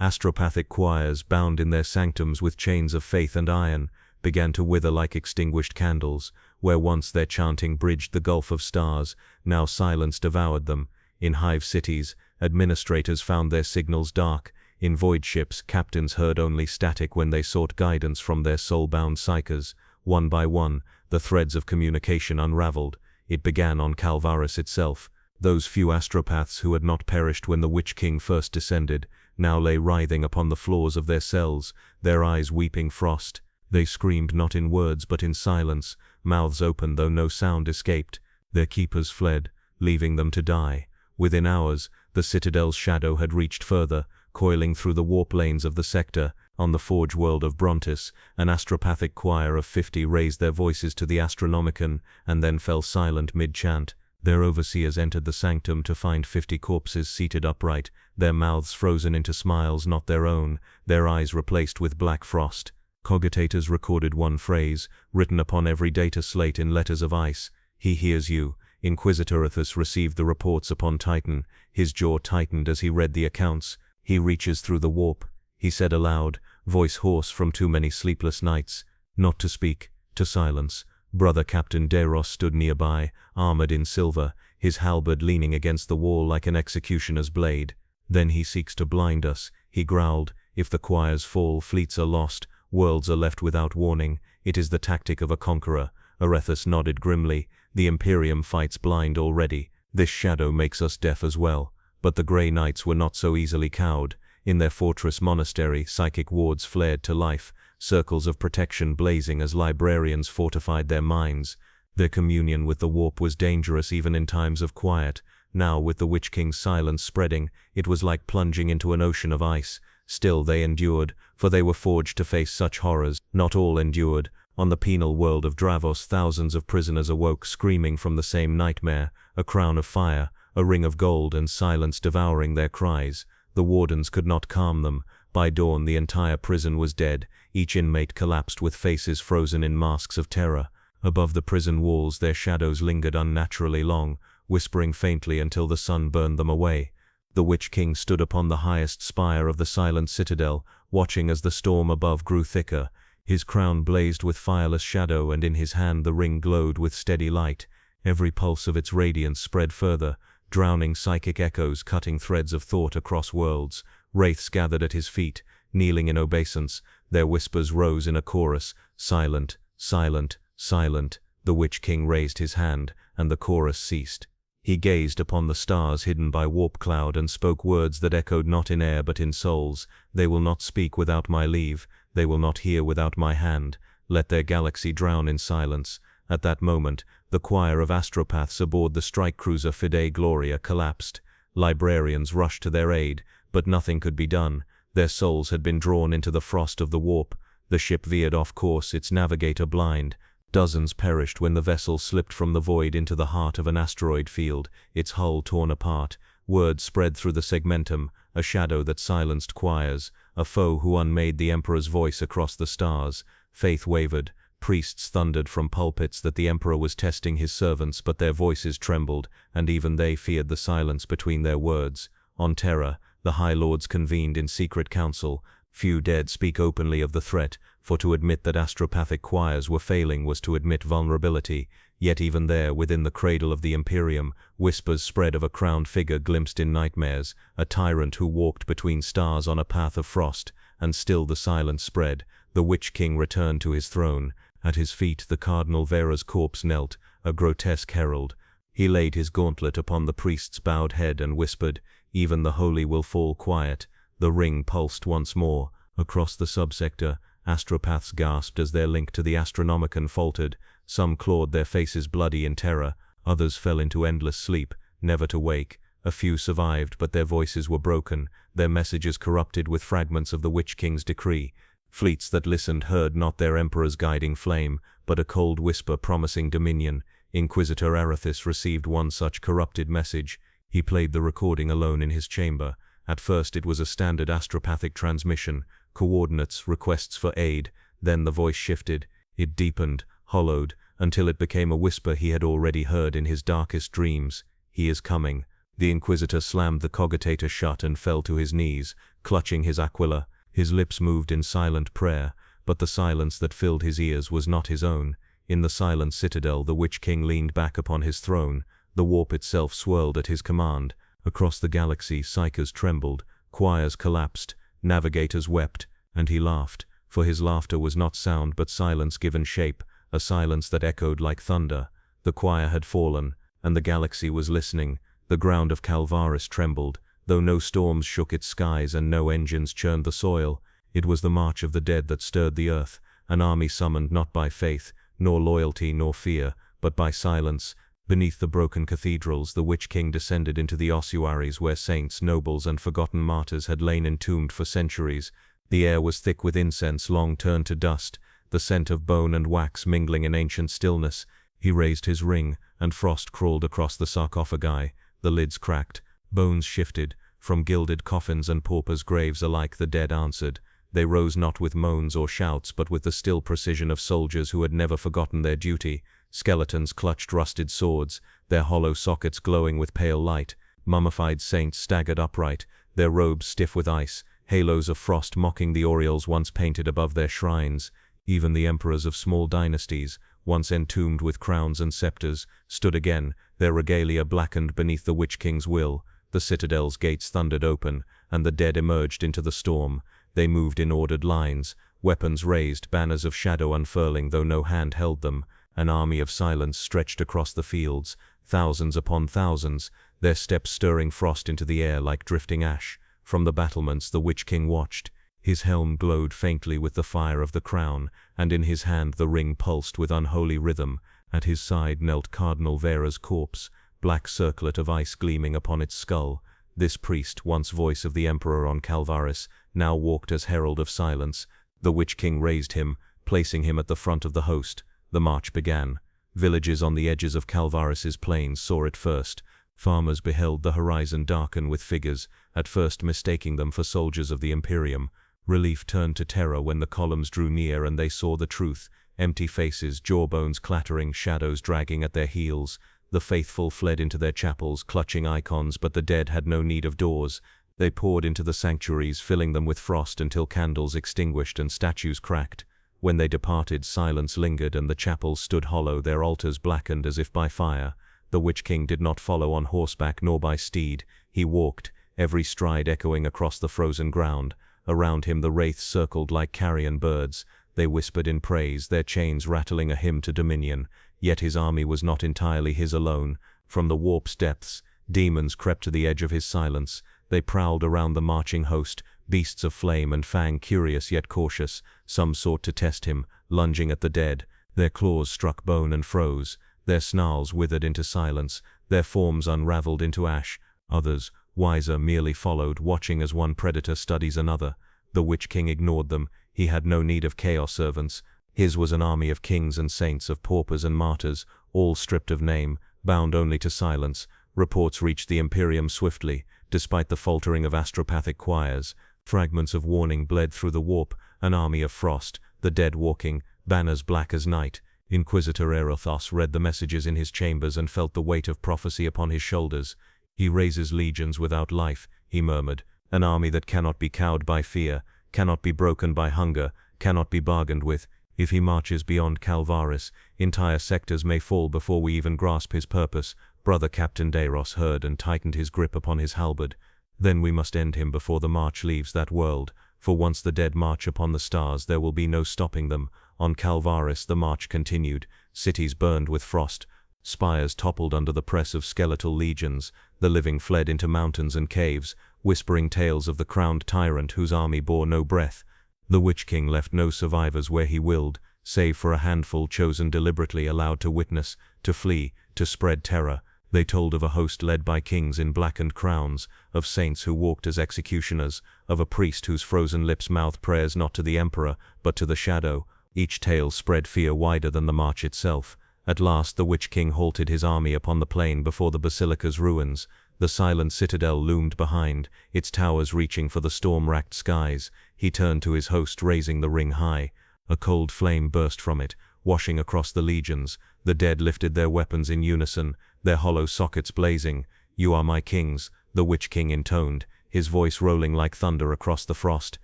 Astropathic choirs, bound in their sanctums with chains of faith and iron, began to wither like extinguished candles. Where once their chanting bridged the gulf of stars, now silence devoured them. In hive cities, administrators found their signals dark. In void ships, captains heard only static when they sought guidance from their soul-bound psychers. One by one, the threads of communication unraveled. It began on Calvaris itself. Those few astropaths who had not perished when the Witch-King first descended, now lay writhing upon the floors of their cells, their eyes weeping frost. They screamed not in words but in silence, mouths open though no sound escaped. Their keepers fled, leaving them to die. Within hours, the citadel's shadow had reached further, coiling through the warp lanes of the sector. On the forge world of Brontis, an astropathic choir of 50 raised their voices to the Astronomicon, and then fell silent mid-chant. Their overseers entered the sanctum to find 50 corpses seated upright, their mouths frozen into smiles not their own, their eyes replaced with black frost. Cogitators recorded one phrase, written upon every data slate in letters of ice. He hears you. Inquisitor Arathis received the reports upon Titan. His jaw tightened as he read the accounts. He reaches through the warp, he said aloud, voice hoarse from too many sleepless nights. Not to speak, to silence. Brother Captain Deiros stood nearby, armored in silver, his halberd leaning against the wall like an executioner's blade. Then he seeks to blind us, he growled. If the choirs fall, fleets are lost, worlds are left without warning. It is the tactic of a conqueror. Arathis nodded grimly. The Imperium fights blind already. This shadow makes us deaf as well. But the Grey Knights were not so easily cowed. In their fortress monastery, psychic wards flared to life. circles of protection blazing as librarians fortified their minds. Their communion with the warp was dangerous even in times of quiet. Now, with the Witch-King's silence spreading, it was like plunging into an ocean of ice. Still they endured, for they were forged to face such horrors. Not all endured. On the penal world of Dravos, thousands of prisoners awoke screaming from the same nightmare, a crown of fire, a ring of gold, and silence devouring their cries. The wardens could not calm them. By dawn the entire prison was dead, each inmate collapsed with faces frozen in masks of terror. Above the prison walls their shadows lingered unnaturally long, whispering faintly until the sun burned them away. The Witch-King stood upon the highest spire of the silent citadel, watching as the storm above grew thicker. His crown blazed with fireless shadow, and in his hand the ring glowed with steady light. Every pulse of its radiance spread further, drowning psychic echoes cutting threads of thought across worlds. Wraiths gathered at his feet, kneeling in obeisance. Their whispers rose in a chorus, silent, silent, silent. The Witch-King raised his hand, and the chorus ceased. He gazed upon the stars hidden by warp cloud and spoke words that echoed not in air but in souls. They will not speak without my leave. They will not hear without my hand. Let their galaxy drown in silence. At that moment, the choir of astropaths aboard the strike cruiser Fide Gloria collapsed. Librarians rushed to their aid, but nothing could be done. Their souls had been drawn into the frost of the warp. The ship veered off course, its navigator blind. Dozens perished when the vessel slipped from the void into the heart of an asteroid field, its hull torn apart. Word spread through the segmentum, a shadow that silenced choirs, a foe who unmade the Emperor's voice across the stars. Faith wavered. Priests thundered from pulpits that the Emperor was testing his servants, but their voices trembled, and even they feared the silence between their words. On Terra, the High Lords convened in secret council. Few dared speak openly of the threat, for to admit that astropathic choirs were failing was to admit vulnerability. Yet even there, within the cradle of the Imperium, whispers spread of a crowned figure glimpsed in nightmares, a tyrant who walked between stars on a path of frost. And still the silence spread. The Witch-King returned to his throne. At his feet the Cardinal Vera's corpse knelt, a grotesque herald. He laid his gauntlet upon the priest's bowed head and whispered, "Even the holy will fall quiet." The ring pulsed once more. Across the subsector, astropaths gasped as their link to the Astronomicon faltered. Some clawed their faces bloody in terror, others fell into endless sleep, never to wake. A few survived, but their voices were broken, their messages corrupted with fragments of the Witch-King's decree. Fleets that listened heard not their Emperor's guiding flame, but a cold whisper promising dominion. Inquisitor Arathis received one such corrupted message. He played the recording alone in his chamber. At first it was a standard astropathic transmission, coordinates, requests for aid. Then the voice shifted. It deepened, hollowed, until it became a whisper he had already heard in his darkest dreams. "He is coming." The Inquisitor slammed the cogitator shut and fell to his knees, clutching his aquila. His lips moved in silent prayer, but the silence that filled his ears was not his own. In the silent citadel the Witch-King leaned back upon his throne. The warp itself swirled at his command. Across the galaxy psychers trembled, choirs collapsed, navigators wept, and he laughed, for his laughter was not sound but silence given shape, a silence that echoed like thunder. The choir had fallen, and the galaxy was listening. The ground of Calvaris trembled, though no storms shook its skies and no engines churned the soil. It was the march of the dead that stirred the earth, an army summoned not by faith, nor loyalty, nor fear, but by silence. Beneath the broken cathedrals the Witch-King descended into the ossuaries where saints, nobles, and forgotten martyrs had lain entombed for centuries. The air was thick with incense long turned to dust, the scent of bone and wax mingling in ancient stillness. He raised his ring, and frost crawled across the sarcophagi. The lids cracked, bones shifted. From gilded coffins and paupers' graves alike the dead answered. They rose not with moans or shouts, but with the still precision of soldiers who had never forgotten their duty. Skeletons clutched rusted swords, their hollow sockets glowing with pale light. Mummified saints staggered upright, their robes stiff with ice, halos of frost mocking the aureoles once painted above their shrines. Even the emperors of small dynasties, once entombed with crowns and scepters, stood again, their regalia blackened beneath the Witch-King's will. The citadel's gates thundered open, and the dead emerged into the storm. They moved in ordered lines, weapons raised, banners of shadow unfurling though no hand held them. An army of silence stretched across the fields, thousands upon thousands, their steps stirring frost into the air like drifting ash. From the battlements the Witch-King watched. His helm glowed faintly with the fire of the crown, and in his hand the ring pulsed with unholy rhythm. At his side knelt Cardinal Vera's corpse, black circlet of ice gleaming upon its skull. This priest, once voice of the Emperor on Calvaris, now walked as herald of silence. The Witch-King raised him, placing him at the front of the host. The march began. Villages on the edges of Calvaris's plains saw it first. Farmers beheld the horizon darken with figures, at first mistaking them for soldiers of the Imperium. Relief turned to terror when the columns drew near and they saw the truth. Empty faces, jawbones clattering, shadows dragging at their heels. The faithful fled into their chapels, clutching icons, but the dead had no need of doors. They poured into the sanctuaries, filling them with frost until candles extinguished and statues cracked. When they departed, silence lingered and the chapels stood hollow, their altars blackened as if by fire. The Witch-King did not follow on horseback nor by steed. He walked, every stride echoing across the frozen ground. Around him the wraiths circled like carrion birds. They whispered in praise, their chains rattling a hymn to dominion. Yet his army was not entirely his alone. From the warp's depths, demons crept to the edge of his silence. They prowled around the marching host, beasts of flame and fang, curious yet cautious. Some sought to test him, lunging at the dead. Their claws struck bone and froze. Their snarls withered into silence. Their forms unraveled into ash. Others, wiser, merely followed, watching as one predator studies another. The Witch-King ignored them. He had no need of chaos servants. His was an army of kings and saints, of paupers and martyrs, all stripped of name, bound only to silence. Reports reached the Imperium swiftly, despite the faltering of astropathic choirs. Fragments of warning bled through the warp, an army of frost, the dead walking, banners black as night. Inquisitor Erothos read the messages in his chambers and felt the weight of prophecy upon his shoulders. He raises legions without life, he murmured, an army that cannot be cowed by fear, cannot be broken by hunger, cannot be bargained with. If he marches beyond Calvaris, entire sectors may fall before we even grasp his purpose. Brother Captain Deiros heard and tightened his grip upon his halberd. Then we must end him before the march leaves that world, for once the dead march upon the stars there will be no stopping them. On Calvaris the march continued. Cities burned with frost. Spires toppled under the press of skeletal legions. The living fled into mountains and caves, whispering tales of the crowned tyrant whose army bore no breath. The Witch-King left no survivors where he willed, save for a handful chosen deliberately, allowed to witness, to flee, to spread terror. They told of a host led by kings in blackened crowns, of saints who walked as executioners, of a priest whose frozen lips mouthed prayers not to the emperor, but to the shadow. Each tale spread fear wider than the march itself. At last the Witch-King halted his army upon the plain before the basilica's ruins. The silent citadel loomed behind, its towers reaching for the storm-racked skies. He turned to his host, raising the ring high. A cold flame burst from it, washing across the legions. The dead lifted their weapons in unison, their hollow sockets blazing. "You are my kings," the Witch-King intoned, his voice rolling like thunder across the frost.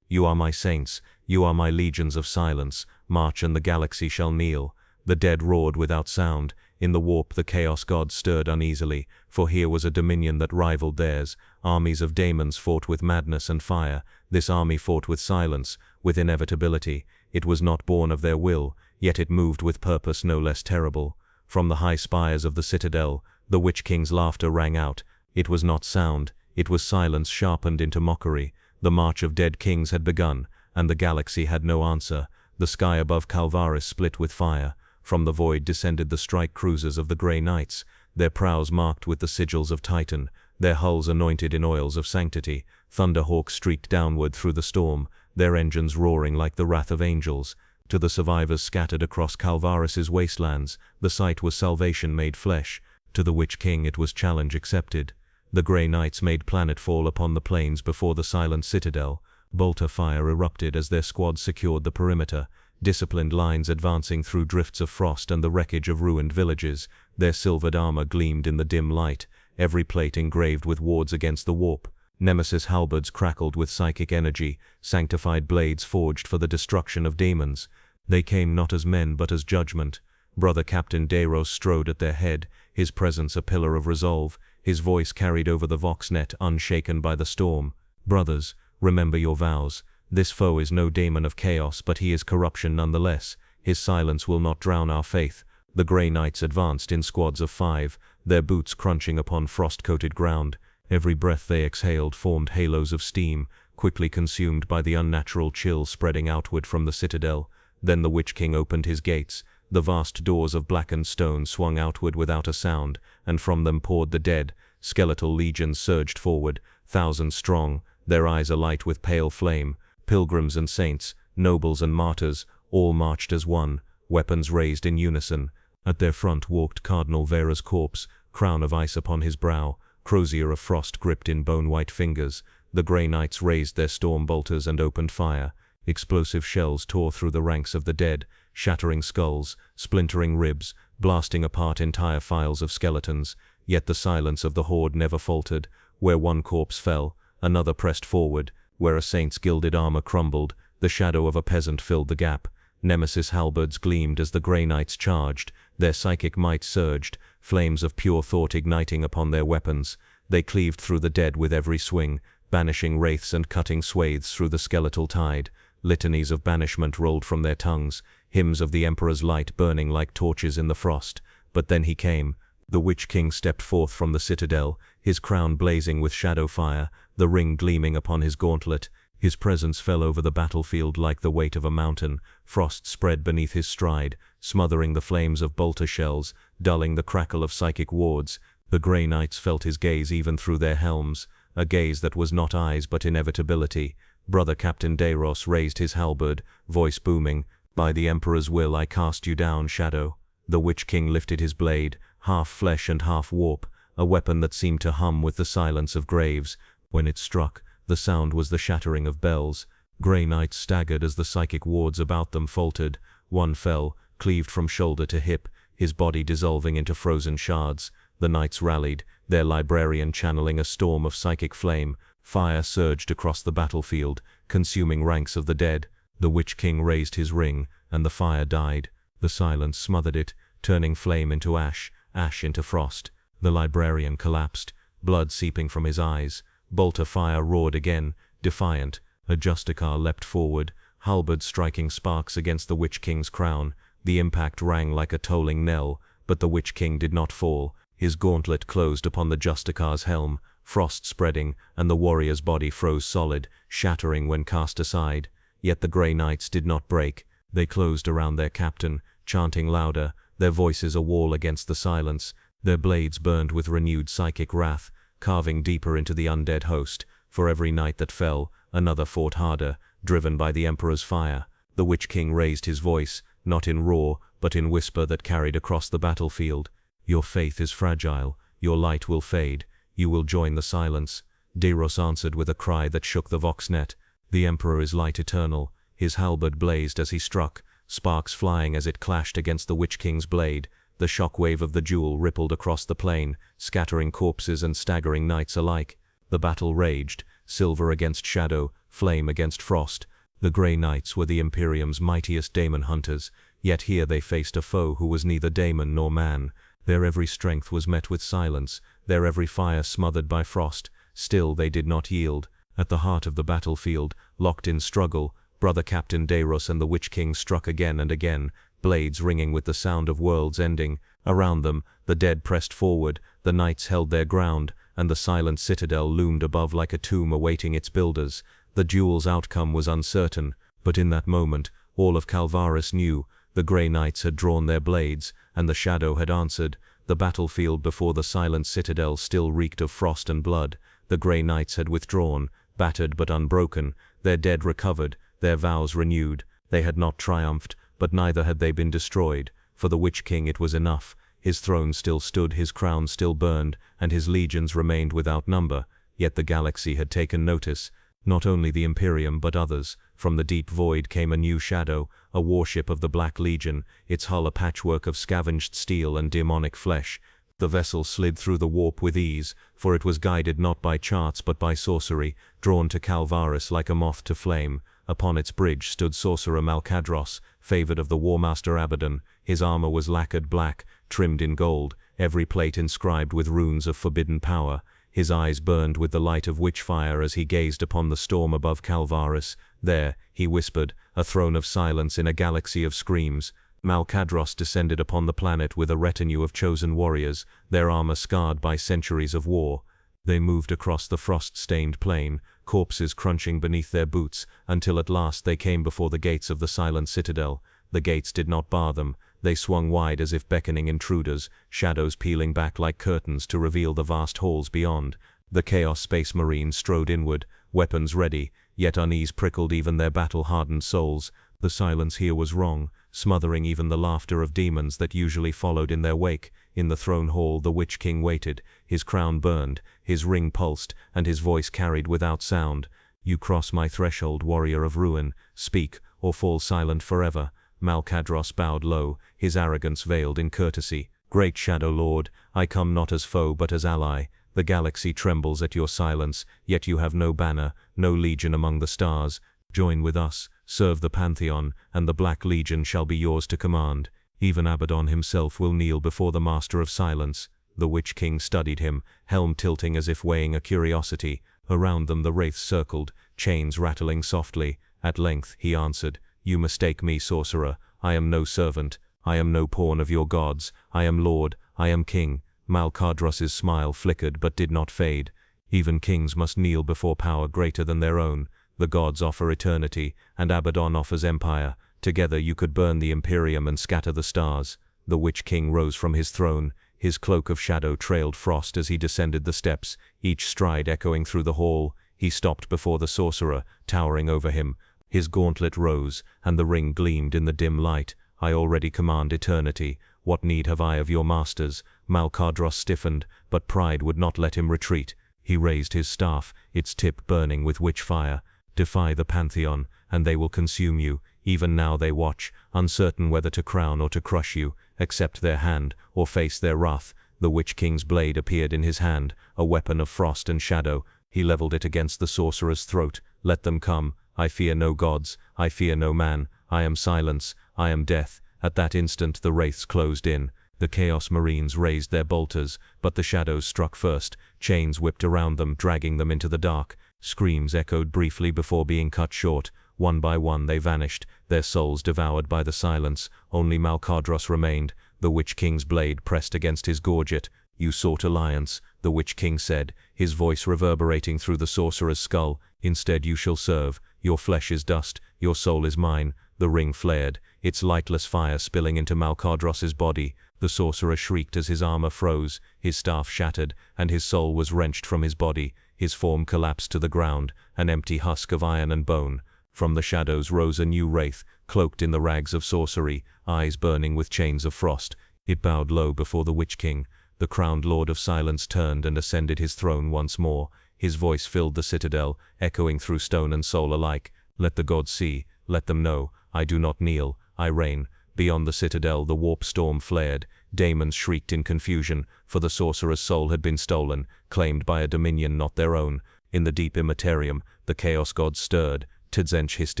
"You are my saints, you are my legions of silence. March and the galaxy shall kneel." The dead roared without sound. In the warp the chaos gods stirred uneasily, for here was a dominion that rivaled theirs. Armies of daemons fought with madness and fire. This army fought with silence, with inevitability. It was not born of their will, yet it moved with purpose no less terrible. From the high spires of the citadel, the Witch-King's laughter rang out. It was not sound, it was silence sharpened into mockery. The march of dead kings had begun, and the galaxy had no answer. The sky above Calvaris split with fire. From the void descended the strike cruisers of the Grey Knights, their prows marked with the sigils of Titan, their hulls anointed in oils of sanctity. Thunderhawks streaked downward through the storm, their engines roaring like the wrath of angels. To the survivors scattered across Calvaris's wastelands, the sight was salvation made flesh. To the Witch-King it was challenge accepted. The Grey Knights made planetfall upon the plains before the silent citadel. Bolter fire erupted as their squads secured the perimeter. Disciplined lines advancing through drifts of frost and the wreckage of ruined villages. Their silvered armor gleamed in the dim light, every plate engraved with wards against the warp. Nemesis halberds crackled with psychic energy, sanctified blades forged for the destruction of demons. They came not as men but as judgment. Brother Captain Deiros strode at their head, his presence a pillar of resolve, his voice carried over the voxnet unshaken by the storm. "Brothers, remember your vows. This foe is no daemon of chaos, but he is corruption nonetheless. His silence will not drown our faith." The Grey Knights advanced in squads of 5, their boots crunching upon frost-coated ground. Every breath they exhaled formed halos of steam, quickly consumed by the unnatural chill spreading outward from the citadel. Then the Witch-King opened his gates. The vast doors of blackened stone swung outward without a sound, and from them poured the dead. Skeletal legions surged forward, thousands strong, their eyes alight with pale flame. Pilgrims and saints, nobles and martyrs, all marched as one, weapons raised in unison. At their front walked Cardinal Vera's corpse, crown of ice upon his brow, crozier of frost gripped in bone-white fingers. The Grey Knights raised their storm bolters and opened fire. Explosive shells tore through the ranks of the dead, shattering skulls, splintering ribs, blasting apart entire files of skeletons. Yet the silence of the horde never faltered. Where one corpse fell, another pressed forward. Where a saint's gilded armor crumbled, the shadow of a peasant filled the gap. Nemesis halberds gleamed as the Grey Knights charged. Their psychic might surged, flames of pure thought igniting upon their weapons. They cleaved through the dead with every swing, banishing wraiths and cutting swathes through the skeletal tide. Litanies of banishment rolled from their tongues, hymns of the Emperor's light burning like torches in the frost. But then he came. The Witch-King stepped forth from the citadel, his crown blazing with shadow fire, the ring gleaming upon his gauntlet. His presence fell over the battlefield like the weight of a mountain. Frost spread beneath his stride, smothering the flames of bolter shells, dulling the crackle of psychic wards. The Grey Knights felt his gaze even through their helms, a gaze that was not eyes but inevitability. Brother Captain Deiros raised his halberd, voice booming, "By the Emperor's will I cast you down, Shadow." The Witch-King lifted his blade, half flesh and half warp, a weapon that seemed to hum with the silence of graves. When it struck, the sound was the shattering of bells. Grey Knights staggered as the psychic wards about them faltered. One fell, cleaved from shoulder to hip, his body dissolving into frozen shards. The knights rallied, their librarian channeling a storm of psychic flame. Fire surged across the battlefield, consuming ranks of the dead. The Witch-King raised his ring, and the fire died. The silence smothered it, turning flame into ash, ash into frost. The librarian collapsed, blood seeping from his eyes. Bolter fire roared again, defiant. A Justicar leapt forward, halberd striking sparks against the Witch-King's crown. The impact rang like a tolling knell, but the Witch-King did not fall. His gauntlet closed upon the Justicar's helm, frost spreading, and the warrior's body froze solid, shattering when cast aside. Yet the Grey Knights did not break. They closed around their captain, chanting louder, their voices a wall against the silence. Their blades burned with renewed psychic wrath, carving deeper into the undead host. For every knight that fell, another fought harder, driven by the Emperor's fire. The Witch-King raised his voice, not in roar, but in whisper that carried across the battlefield. "Your faith is fragile, your light will fade, you will join the silence." Deiros answered with a cry that shook the voxnet. "The Emperor is light eternal." His halberd blazed as he struck, sparks flying as it clashed against the Witch-King's blade. The shockwave of the duel rippled across the plain, scattering corpses and staggering knights alike. The battle raged, silver against shadow, flame against frost. The Grey Knights were the Imperium's mightiest daemon hunters, yet here they faced a foe who was neither daemon nor man. Their every strength was met with silence, their every fire smothered by frost. Still they did not yield. At the heart of the battlefield, locked in struggle, Brother Captain Deiros and the Witch-King struck again and again, blades ringing with the sound of worlds ending. Around them, the dead pressed forward, the knights held their ground, and the silent citadel loomed above like a tomb awaiting its builders. The duel's outcome was uncertain, but in that moment, all of Calvaris knew. The Grey Knights had drawn their blades, and the shadow had answered. The battlefield before the silent citadel still reeked of frost and blood. The Grey Knights had withdrawn, battered but unbroken, their dead recovered, their vows renewed. They had not triumphed, but neither had they been destroyed. For the Witch-King it was enough. His throne still stood, his crown still burned, and his legions remained without number. Yet the galaxy had taken notice. Not only the Imperium but others. From the deep void came a new shadow, a warship of the Black Legion, its hull a patchwork of scavenged steel and demonic flesh. The vessel slid through the warp with ease, for it was guided not by charts but by sorcery, drawn to Calvaris like a moth to flame. Upon its bridge stood Sorcerer Malcadros, favored of the Warmaster Abaddon. His armor was lacquered black, trimmed in gold, every plate inscribed with runes of forbidden power. His eyes burned with the light of witch-fire as he gazed upon the storm above Calvaris. There, he whispered, a throne of silence in a galaxy of screams. Malcadros descended upon the planet with a retinue of chosen warriors, their armor scarred by centuries of war. They moved across the frost-stained plain, corpses crunching beneath their boots, until at last they came before the gates of the silent citadel. The gates did not bar them, they swung wide as if beckoning intruders, shadows peeling back like curtains to reveal the vast halls beyond. The Chaos Space Marines strode inward, weapons ready, yet unease prickled even their battle-hardened souls. The silence here was wrong, smothering even the laughter of demons that usually followed in their wake. In the throne hall the Witch-King waited, his crown burned, his ring pulsed, and his voice carried without sound. "You cross my threshold, warrior of ruin. Speak, or fall silent forever." Malcadros bowed low, his arrogance veiled in courtesy. "Great Shadow Lord, I come not as foe but as ally. The galaxy trembles at your silence, yet you have no banner, no legion among the stars. Join with us, serve the Pantheon, and the Black Legion shall be yours to command. Even Abaddon himself will kneel before the Master of Silence." The Witch-King studied him, helm tilting as if weighing a curiosity. Around them the wraiths circled, chains rattling softly. At length he answered, "You mistake me, sorcerer. I am no servant. I am no pawn of your gods. I am Lord. I am King." Malcadros's smile flickered but did not fade. "Even kings must kneel before power greater than their own. The gods offer eternity, and Abaddon offers empire. Together you could burn the Imperium and scatter the stars." The Witch-King rose from his throne. His cloak of shadow trailed frost as he descended the steps, each stride echoing through the hall. He stopped before the sorcerer, towering over him. His gauntlet rose, and the ring gleamed in the dim light. "I already command eternity. What need have I of your masters?" Malcadros stiffened, but pride would not let him retreat. He raised his staff, its tip burning with witch fire. "Defy the Pantheon, and they will consume you. Even now they watch, uncertain whether to crown or to crush you, accept their hand, or face their wrath." The Witch-King's blade appeared in his hand, a weapon of frost and shadow. He leveled it against the sorcerer's throat. "Let them come. I fear no gods. I fear no man. I am silence. I am death." At that instant the wraiths closed in. The Chaos Marines raised their bolters, but the shadows struck first. Chains whipped around them, dragging them into the dark. Screams echoed briefly before being cut short. One by one they vanished, their souls devoured by the silence. Only Malcadros remained. The Witch-King's blade pressed against his gorget. "You sought alliance," the Witch-King said, his voice reverberating through the sorcerer's skull. "Instead you shall serve. Your flesh is dust, your soul is mine." The ring flared, its lightless fire spilling into Malcadros's body. The sorcerer shrieked as his armor froze, his staff shattered, and his soul was wrenched from his body. His form collapsed to the ground, an empty husk of iron and bone. From the shadows rose a new wraith, cloaked in the rags of sorcery, eyes burning with chains of frost. It bowed low before the Witch-King. The crowned Lord of Silence turned and ascended his throne once more. His voice filled the citadel, echoing through stone and soul alike. "Let the gods see, let them know. I do not kneel, I reign." Beyond the citadel the warp storm flared. Daemons shrieked in confusion, for the sorcerer's soul had been stolen, claimed by a dominion not their own. In the deep immaterium, the chaos gods stirred. Tadzench hissed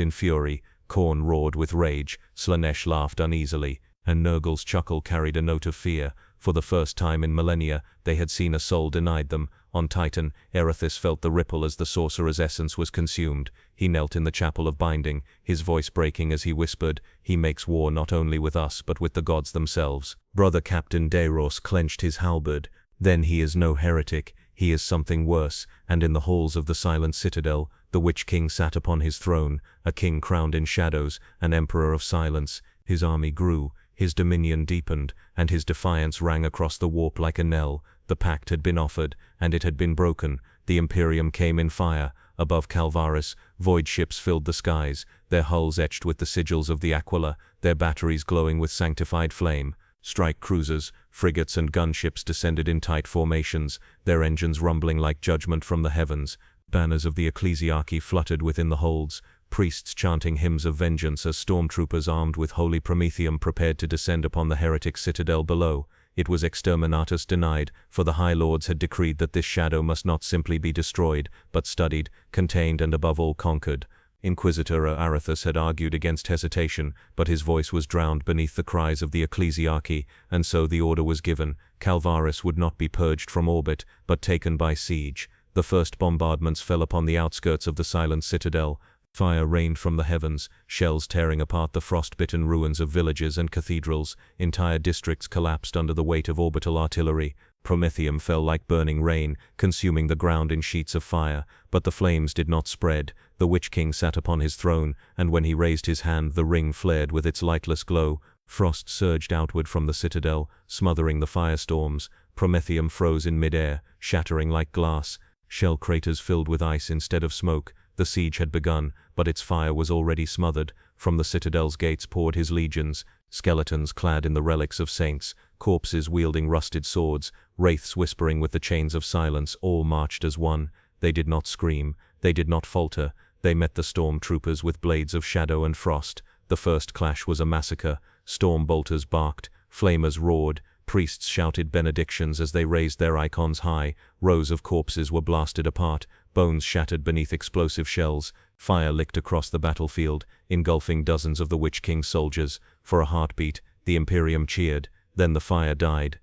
in fury, Khorne roared with rage, Slanesh laughed uneasily, and Nurgle's chuckle carried a note of fear. For the first time in millennia, they had seen a soul denied them. On Titan, Erithis felt the ripple as the sorcerer's essence was consumed. He knelt in the chapel of binding, his voice breaking as he whispered, "He makes war not only with us but with the gods themselves." Brother Captain Deiros clenched his halberd. "Then he is no heretic, he is something worse." And in the halls of the silent citadel, the Witch-King sat upon his throne, a king crowned in shadows, an emperor of silence. His army grew, his dominion deepened, and his defiance rang across the warp like a knell. The pact had been offered, and it had been broken. The Imperium came in fire. Above Calvaris, void ships filled the skies, their hulls etched with the sigils of the Aquila, their batteries glowing with sanctified flame. Strike cruisers, frigates and gunships descended in tight formations, their engines rumbling like judgment from the heavens. Banners of the ecclesiarchy fluttered within the holds, priests chanting hymns of vengeance as stormtroopers armed with holy promethium prepared to descend upon the heretic citadel below. It was exterminatus denied, for the High Lords had decreed that this shadow must not simply be destroyed, but studied, contained and above all conquered. Inquisitor Arithas had argued against hesitation, but his voice was drowned beneath the cries of the ecclesiarchy, and so the order was given. Calvaris would not be purged from orbit, but taken by siege. The first bombardments fell upon the outskirts of the silent citadel. Fire rained from the heavens, shells tearing apart the frost-bitten ruins of villages and cathedrals. Entire districts collapsed under the weight of orbital artillery. Promethium fell like burning rain, consuming the ground in sheets of fire, but the flames did not spread. The Witch-King sat upon his throne, and when he raised his hand the ring flared with its lightless glow. Frost surged outward from the citadel, smothering the firestorms. Promethium froze in midair, shattering like glass. Shell craters filled with ice instead of smoke. The siege had begun, but its fire was already smothered. From the citadel's gates poured his legions, skeletons clad in the relics of saints, corpses wielding rusted swords, wraiths whispering with the chains of silence. All marched as one. They did not scream, they did not falter. They met the storm-troopers with blades of shadow and frost. The first clash was a massacre. Storm-bolters barked, flamers roared, priests shouted benedictions as they raised their icons high. Rows of corpses were blasted apart, bones shattered beneath explosive shells. Fire licked across the battlefield, engulfing dozens of the Witch-King's soldiers. For a heartbeat, the Imperium cheered, then the fire died.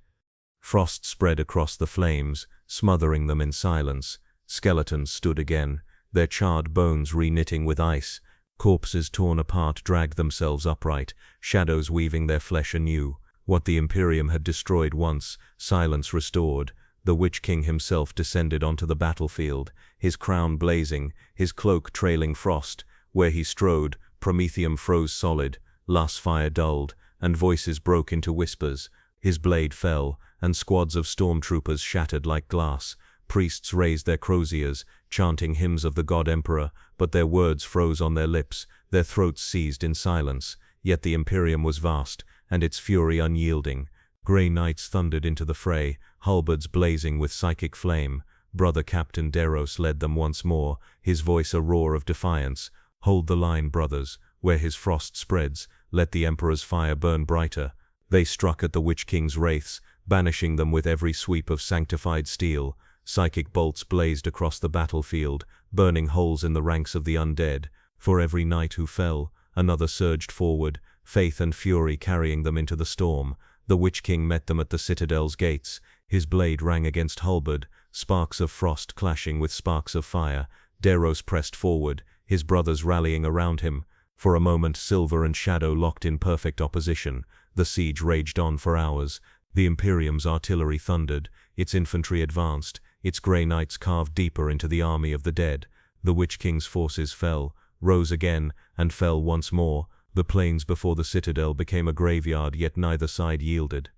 Frost spread across the flames, smothering them in silence. Skeletons stood again, their charred bones reknitting with ice. Corpses torn apart dragged themselves upright, shadows weaving their flesh anew. What the Imperium had destroyed once, silence restored. The Witch-King himself descended onto the battlefield, his crown blazing, his cloak trailing frost. Where he strode, Promethium froze solid, Lus fire dulled, and voices broke into whispers. His blade fell, and squads of stormtroopers shattered like glass. Priests raised their croziers, chanting hymns of the God Emperor, but their words froze on their lips, their throats seized in silence. Yet the Imperium was vast, and its fury unyielding. Grey knights thundered into the fray, halberds blazing with psychic flame. Brother Captain Deros led them once more, his voice a roar of defiance. Hold the line, brothers, where his frost spreads, let the Emperor's fire burn brighter. They struck at the Witch-King's wraiths, banishing them with every sweep of sanctified steel. Psychic bolts blazed across the battlefield, burning holes in the ranks of the undead. For every knight who fell, another surged forward, faith and fury carrying them into the storm. The Witch-King met them at the citadel's gates. His blade rang against halberd, sparks of frost clashing with sparks of fire. Deros pressed forward, his brothers rallying around him. For a moment silver and shadow locked in perfect opposition. The siege raged on for hours. The Imperium's artillery thundered, its infantry advanced, its grey knights carved deeper into the army of the dead. The Witch-King's forces fell, rose again, and fell once more. The plains before the citadel became a graveyard, yet neither side yielded.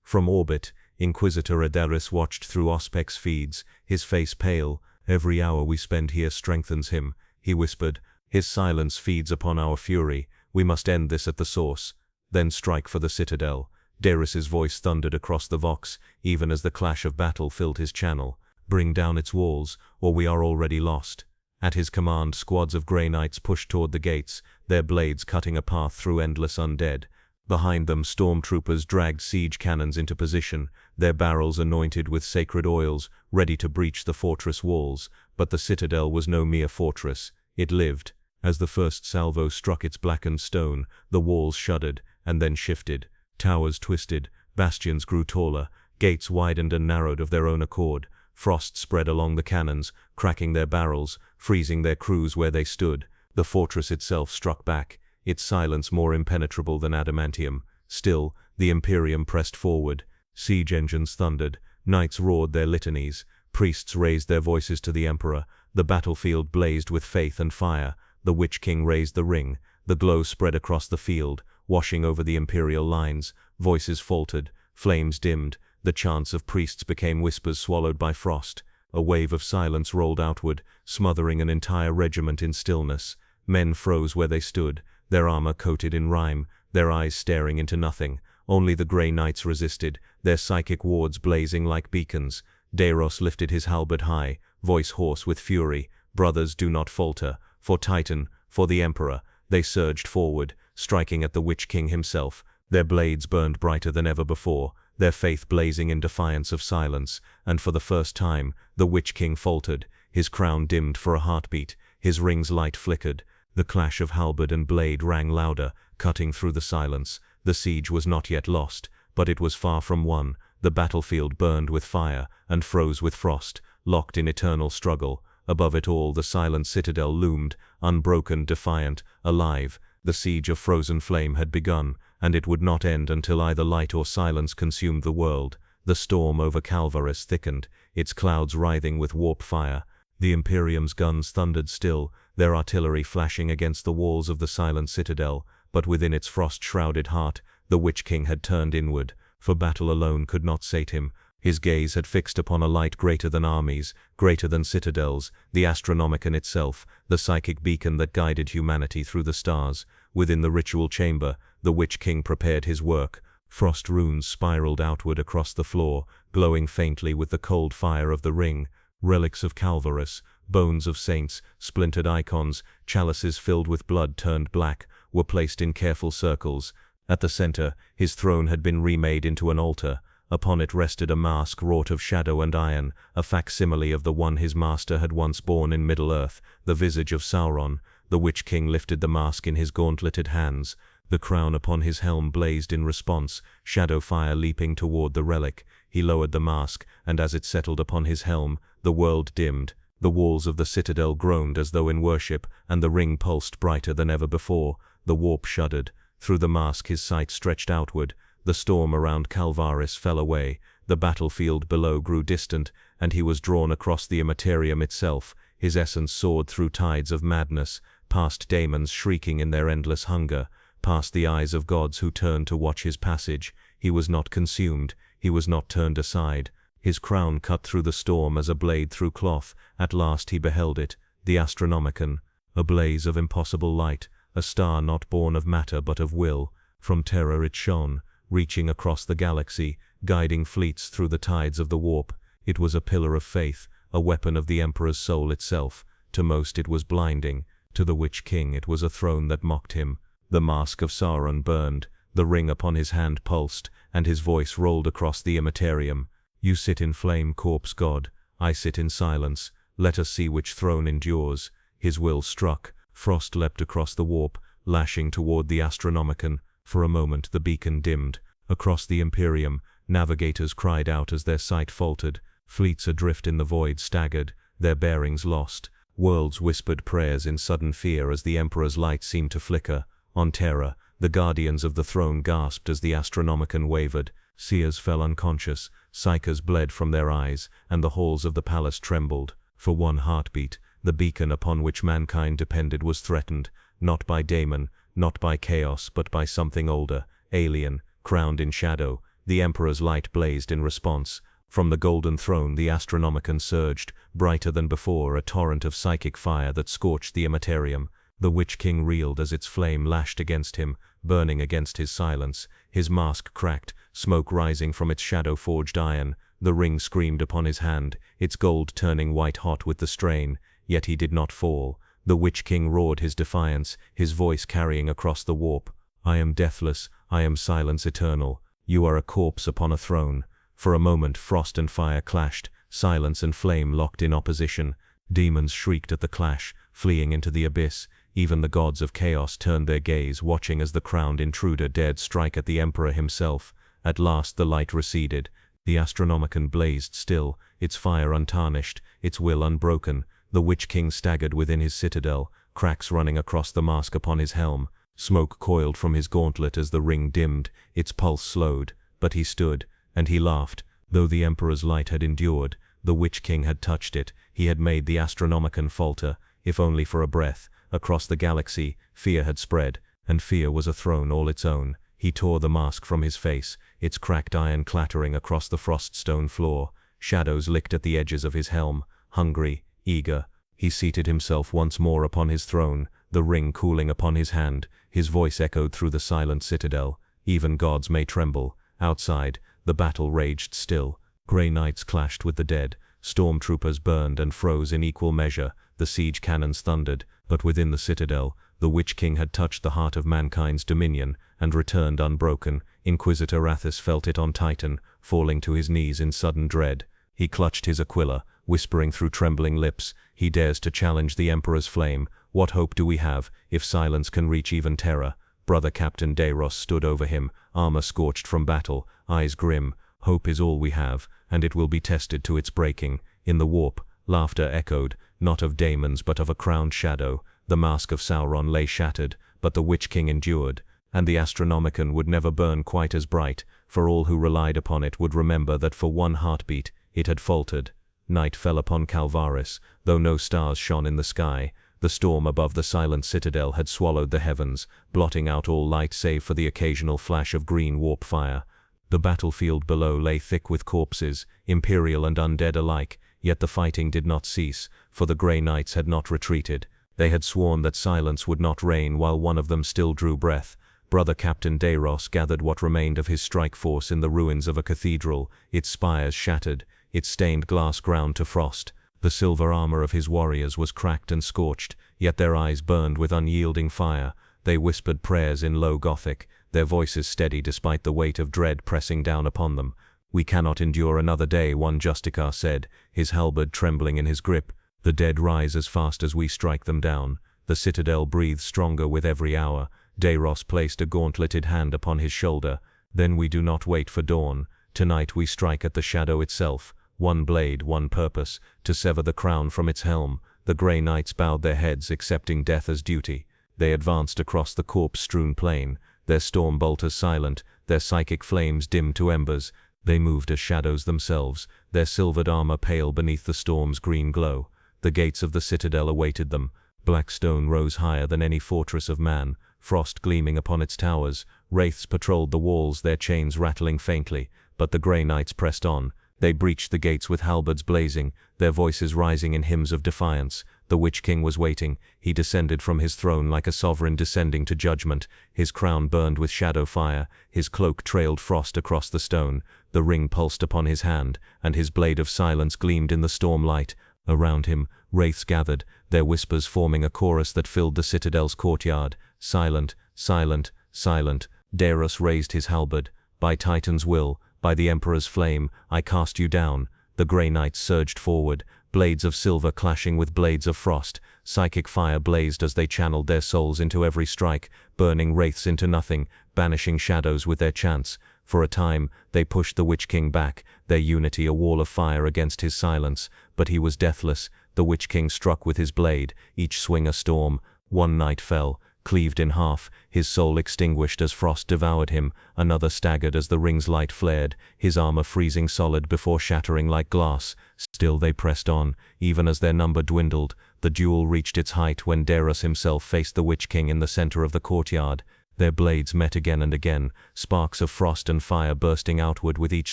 From orbit, Inquisitor Adaris watched through Ospec's feeds, his face pale. Every hour we spend here strengthens him, he whispered. His silence feeds upon our fury. We must end this at the source. Then strike for the citadel. Deris's voice thundered across the Vox, even as the clash of battle filled his channel. Bring down its walls, or we are already lost. At his command, squads of grey knights pushed toward the gates, their blades cutting a path through endless undead. Behind them, stormtroopers dragged siege cannons into position, their barrels anointed with sacred oils, ready to breach the fortress walls. But the citadel was no mere fortress. It lived. As the first salvo struck its blackened stone, the walls shuddered, and then shifted. Towers twisted, bastions grew taller, gates widened and narrowed of their own accord. Frost spread along the cannons, cracking their barrels, freezing their crews where they stood. The fortress itself struck back, its silence more impenetrable than adamantium. Still, the Imperium pressed forward. Siege engines thundered, knights roared their litanies, priests raised their voices to the Emperor. The battlefield blazed with faith and fire. The Witch-King raised the ring. The glow spread across the field, washing over the Imperial lines. Voices faltered, flames dimmed. The chants of priests became whispers swallowed by frost. A wave of silence rolled outward, smothering an entire regiment in stillness. Men froze where they stood, their armor coated in rime, their eyes staring into nothing. Only the grey knights resisted, their psychic wards blazing like beacons. Deros lifted his halberd high, voice hoarse with fury. Brothers, do not falter. For Titan, for the Emperor. They surged forward, striking at the Witch-King himself. Their blades burned brighter than ever before, their faith blazing in defiance of silence. And for the first time, the Witch-King faltered. His crown dimmed for a heartbeat, his ring's light flickered. The clash of halberd and blade rang louder, cutting through the silence. The siege was not yet lost, but it was far from won. The battlefield burned with fire and froze with frost, locked in eternal struggle. Above it all, the silent citadel loomed, unbroken, defiant, alive. The siege of frozen flame had begun, and it would not end until either light or silence consumed the world. The storm over Calvaris thickened, its clouds writhing with warp fire. The Imperium's guns thundered still, their artillery flashing against the walls of the silent citadel, but within its frost-shrouded heart, the Witch-King had turned inward, for battle alone could not sate him. His gaze had fixed upon a light greater than armies, greater than citadels, the Astronomicon itself, the psychic beacon that guided humanity through the stars. Within the ritual chamber, the Witch-King prepared his work. Frost runes spiraled outward across the floor, glowing faintly with the cold fire of the ring. Relics of Calvaris, bones of saints, splintered icons, chalices filled with blood turned black, were placed in careful circles. At the center, his throne had been remade into an altar. Upon it rested a mask wrought of shadow and iron, a facsimile of the one his master had once borne in Middle-earth, the visage of Sauron. The Witch-King lifted the mask in his gauntleted hands. The crown upon his helm blazed in response, shadow fire leaping toward the relic. He lowered the mask, and as it settled upon his helm, the world dimmed. The walls of the citadel groaned as though in worship, and the ring pulsed brighter than ever before. The warp shuddered. Through the mask his sight stretched outward. The storm around Calvaris fell away, the battlefield below grew distant, and he was drawn across the Imperium itself. His essence soared through tides of madness, past daemons shrieking in their endless hunger, past the eyes of gods who turned to watch his passage. He was not consumed, he was not turned aside. His crown cut through the storm as a blade through cloth. At last he beheld it, the Astronomicon, a blaze of impossible light, a star not born of matter but of will. From terror it shone, reaching across the galaxy, guiding fleets through the tides of the warp. It was a pillar of faith, a weapon of the Emperor's soul itself. To most it was blinding, to the Witch-King it was a throne that mocked him. The mask of Sauron burned, the ring upon his hand pulsed, and his voice rolled across the Imperium. You sit in flame, corpse god, I sit in silence, let us see which throne endures. His will struck, frost leapt across the warp, lashing toward the Astronomicon. For a moment the beacon dimmed. Across the Imperium, navigators cried out as their sight faltered. Fleets adrift in the void staggered, their bearings lost. Worlds whispered prayers in sudden fear as the Emperor's light seemed to flicker. On Terra, the guardians of the throne gasped as the Astronomicon wavered. Seers fell unconscious, psychers bled from their eyes, and the halls of the palace trembled. For one heartbeat, the beacon upon which mankind depended was threatened, not by daemon, not by chaos, but by something older, alien, crowned in shadow. The Emperor's light blazed in response. From the golden throne the Astronomicon surged, brighter than before, a torrent of psychic fire that scorched the Imperium. The Witch-King reeled as its flame lashed against him, burning against his silence. His mask cracked, smoke rising from its shadow-forged iron. The ring screamed upon his hand, its gold turning white-hot with the strain. Yet he did not fall. The Witch-King roared his defiance, his voice carrying across the warp. I am deathless, I am silence eternal. You are a corpse upon a throne. For a moment frost and fire clashed, silence and flame locked in opposition. Demons shrieked at the clash, fleeing into the abyss. Even the gods of chaos turned their gaze, watching as the crowned intruder dared strike at the Emperor himself. At last the light receded. The Astronomicon blazed still, its fire untarnished, its will unbroken. The Witch-King staggered within his citadel, cracks running across the mask upon his helm. Smoke coiled from his gauntlet as the ring dimmed, its pulse slowed. But he stood, and he laughed. Though the Emperor's light had endured, the Witch-King had touched it. He had made the Astronomicon falter, if only for a breath. Across the galaxy, fear had spread, and fear was a throne all its own. He tore the mask from his face, its cracked iron clattering across the frost-stone floor. Shadows licked at the edges of his helm, hungry, eager. He seated himself once more upon his throne, the ring cooling upon his hand. His voice echoed through the silent citadel. Even gods may tremble. Outside, the battle raged still. Grey knights clashed with the dead. Stormtroopers burned and froze in equal measure. The siege cannons thundered. But within the citadel, the Witch-King had touched the heart of mankind's dominion, and returned unbroken. Inquisitor Rathis felt it on Titan, falling to his knees in sudden dread. He clutched his Aquila, whispering through trembling lips, he dares to challenge the Emperor's flame. What hope do we have, if silence can reach even terror? Brother Captain Dayros stood over him, armor scorched from battle, eyes grim. Hope is all we have, and it will be tested to its breaking. In the warp, laughter echoed, not of daemons but of a crowned shadow. The mask of Sauron lay shattered, but the Witch-King endured. and the Astronomicon would never burn quite as bright, for all who relied upon it would remember that for one heartbeat it had faltered. Night fell upon Calvaris, though no stars shone in the sky. The storm above the silent citadel had swallowed the heavens, blotting out all light save for the occasional flash of green warp fire. The battlefield below lay thick with corpses, imperial and undead alike, yet the fighting did not cease, for the Grey Knights had not retreated. They had sworn that silence would not reign while one of them still drew breath. Brother Captain Deiros gathered what remained of his strike force in the ruins of a cathedral, its spires shattered, its stained glass ground to frost. The silver armor of his warriors was cracked and scorched, yet their eyes burned with unyielding fire. They whispered prayers in low Gothic, their voices steady despite the weight of dread pressing down upon them. "We cannot endure another day," one Justicar said, his halberd trembling in his grip. "The dead rise as fast as we strike them down. The citadel breathes stronger with every hour." Deiros placed a gauntleted hand upon his shoulder. "Then we do not wait for dawn. Tonight we strike at the shadow itself. One blade, one purpose, to sever the crown from its helm." The Grey Knights bowed their heads, accepting death as duty. They advanced across the corpse-strewn plain, their storm bolters silent, their psychic flames dimmed to embers. They moved as shadows themselves, their silvered armor pale beneath the storm's green glow. The gates of the citadel awaited them. Black stone rose higher than any fortress of man, frost gleaming upon its towers. Wraiths patrolled the walls, their chains rattling faintly, but the Grey Knights pressed on. They breached the gates with halberds blazing, their voices rising in hymns of defiance. The Witch-King was waiting. He descended from his throne like a sovereign descending to judgment. His crown burned with shadow fire, his cloak trailed frost across the stone. The ring pulsed upon his hand, and his blade of silence gleamed in the storm light. Around him, wraiths gathered, their whispers forming a chorus that filled the citadel's courtyard. "Silent, silent, silent." Deiros raised his halberd. "By Titan's will, by the Emperor's flame, I cast you down." The Grey Knights surged forward, blades of silver clashing with blades of frost. Psychic fire blazed as they channeled their souls into every strike, burning wraiths into nothing, banishing shadows with their chants. For a time, they pushed the Witch-King back, their unity a wall of fire against his silence. But he was deathless. The Witch-King struck with his blade, each swing a storm. One knight fell, cleaved in half, his soul extinguished as frost devoured him. Another staggered as the ring's light flared, his armor freezing solid before shattering like glass. Still they pressed on, even as their number dwindled. The duel reached its height when Deiros himself faced the Witch-King in the center of the courtyard. Their blades met again and again, sparks of frost and fire bursting outward with each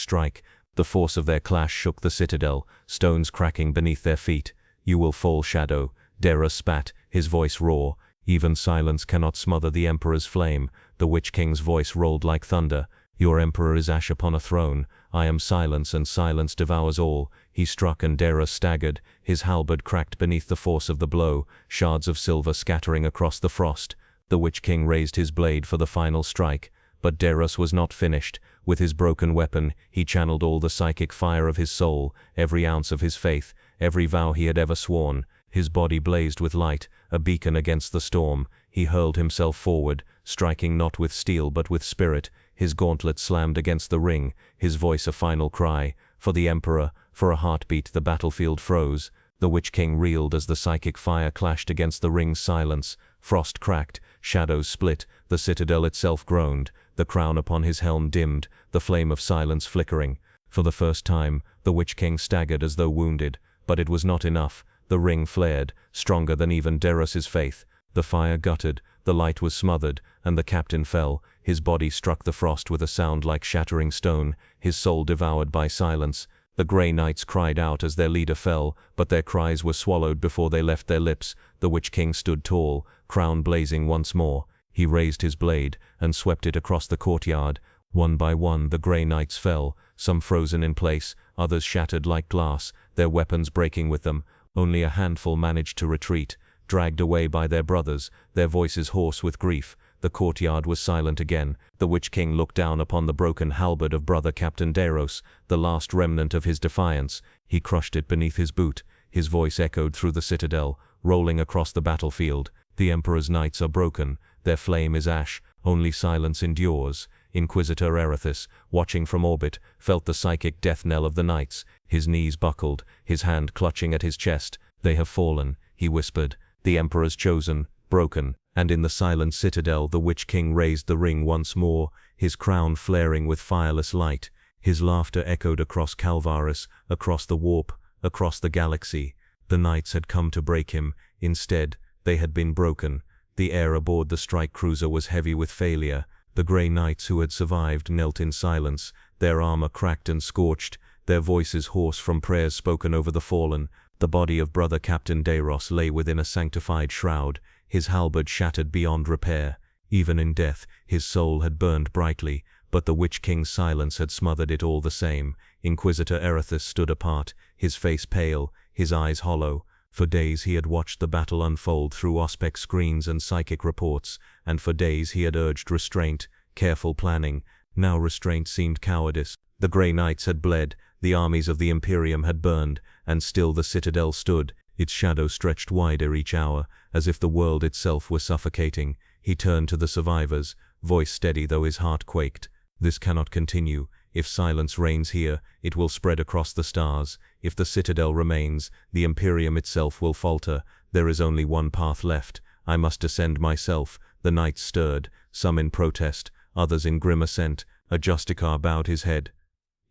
strike. The force of their clash shook the citadel, stones cracking beneath their feet. "You will fall, Shadow." Deiros spat, his voice raw. "Even silence cannot smother the Emperor's flame." The Witch-King's voice rolled like thunder. "Your Emperor is ash upon a throne. I am silence, and silence devours all." He struck and Deiros staggered, his halberd cracked beneath the force of the blow, shards of silver scattering across the frost. The Witch-King raised his blade for the final strike, but Deiros was not finished. With his broken weapon, he channeled all the psychic fire of his soul, every ounce of his faith, every vow he had ever sworn. His body blazed with light, a beacon against the storm. He hurled himself forward, striking not with steel but with spirit. His gauntlet slammed against the ring, his voice a final cry. For the Emperor, for a heartbeat the battlefield froze. The Witch-King reeled as the psychic fire clashed against the ring's silence. Frost cracked, shadows split, the citadel itself groaned. The crown upon his helm dimmed, the flame of silence flickering. For the first time, the Witch-King staggered as though wounded, but it was not enough. The ring flared, stronger than even Deiros's faith. The fire guttered, the light was smothered, and the captain fell. His body struck the frost with a sound like shattering stone, his soul devoured by silence. The Grey Knights cried out as their leader fell, but their cries were swallowed before they left their lips. The Witch-King stood tall, crown blazing once more. He raised his blade, and swept it across the courtyard. One by one the Grey Knights fell, some frozen in place, others shattered like glass, their weapons breaking with them. Only a handful managed to retreat, dragged away by their brothers, their voices hoarse with grief. The courtyard was silent again. The Witch-King looked down upon the broken halberd of brother Captain Deiros, the last remnant of his defiance. He crushed it beneath his boot. His voice echoed through the citadel, rolling across the battlefield. "The Emperor's knights are broken. Their flame is ash. Only silence endures." Inquisitor Erethus, watching from orbit, felt the psychic death knell of the knights. His knees buckled, his hand clutching at his chest. "They have fallen," he whispered. "The Emperor's chosen, broken, and in the silent citadel the Witch-King raised the ring once more, his crown flaring with fireless light. His laughter echoed across Calvaris, across the warp, across the galaxy. The knights had come to break him. Instead, they had been broken. The air aboard the strike cruiser was heavy with failure. The grey knights who had survived knelt in silence, their armor cracked and scorched, their voices hoarse from prayers spoken over the fallen. The body of brother Captain Deiros lay within a sanctified shroud, his halberd shattered beyond repair. Even in death, his soul had burned brightly, but the Witch-King's silence had smothered it all the same. Inquisitor Erithus stood apart, his face pale, his eyes hollow. For days he had watched the battle unfold through auspex screens and psychic reports, and for days he had urged restraint, careful planning. Now restraint seemed cowardice. The Grey Knights had bled, the armies of the Imperium had burned, and still the citadel stood, its shadow stretched wider each hour, as if the world itself were suffocating. He turned to the survivors, voice steady though his heart quaked. This cannot continue. If silence reigns here, it will spread across the stars. If the citadel remains, the Imperium itself will falter. There is only one path left. I must descend myself. The knights stirred, some in protest, others in grim assent. A Justicar bowed his head.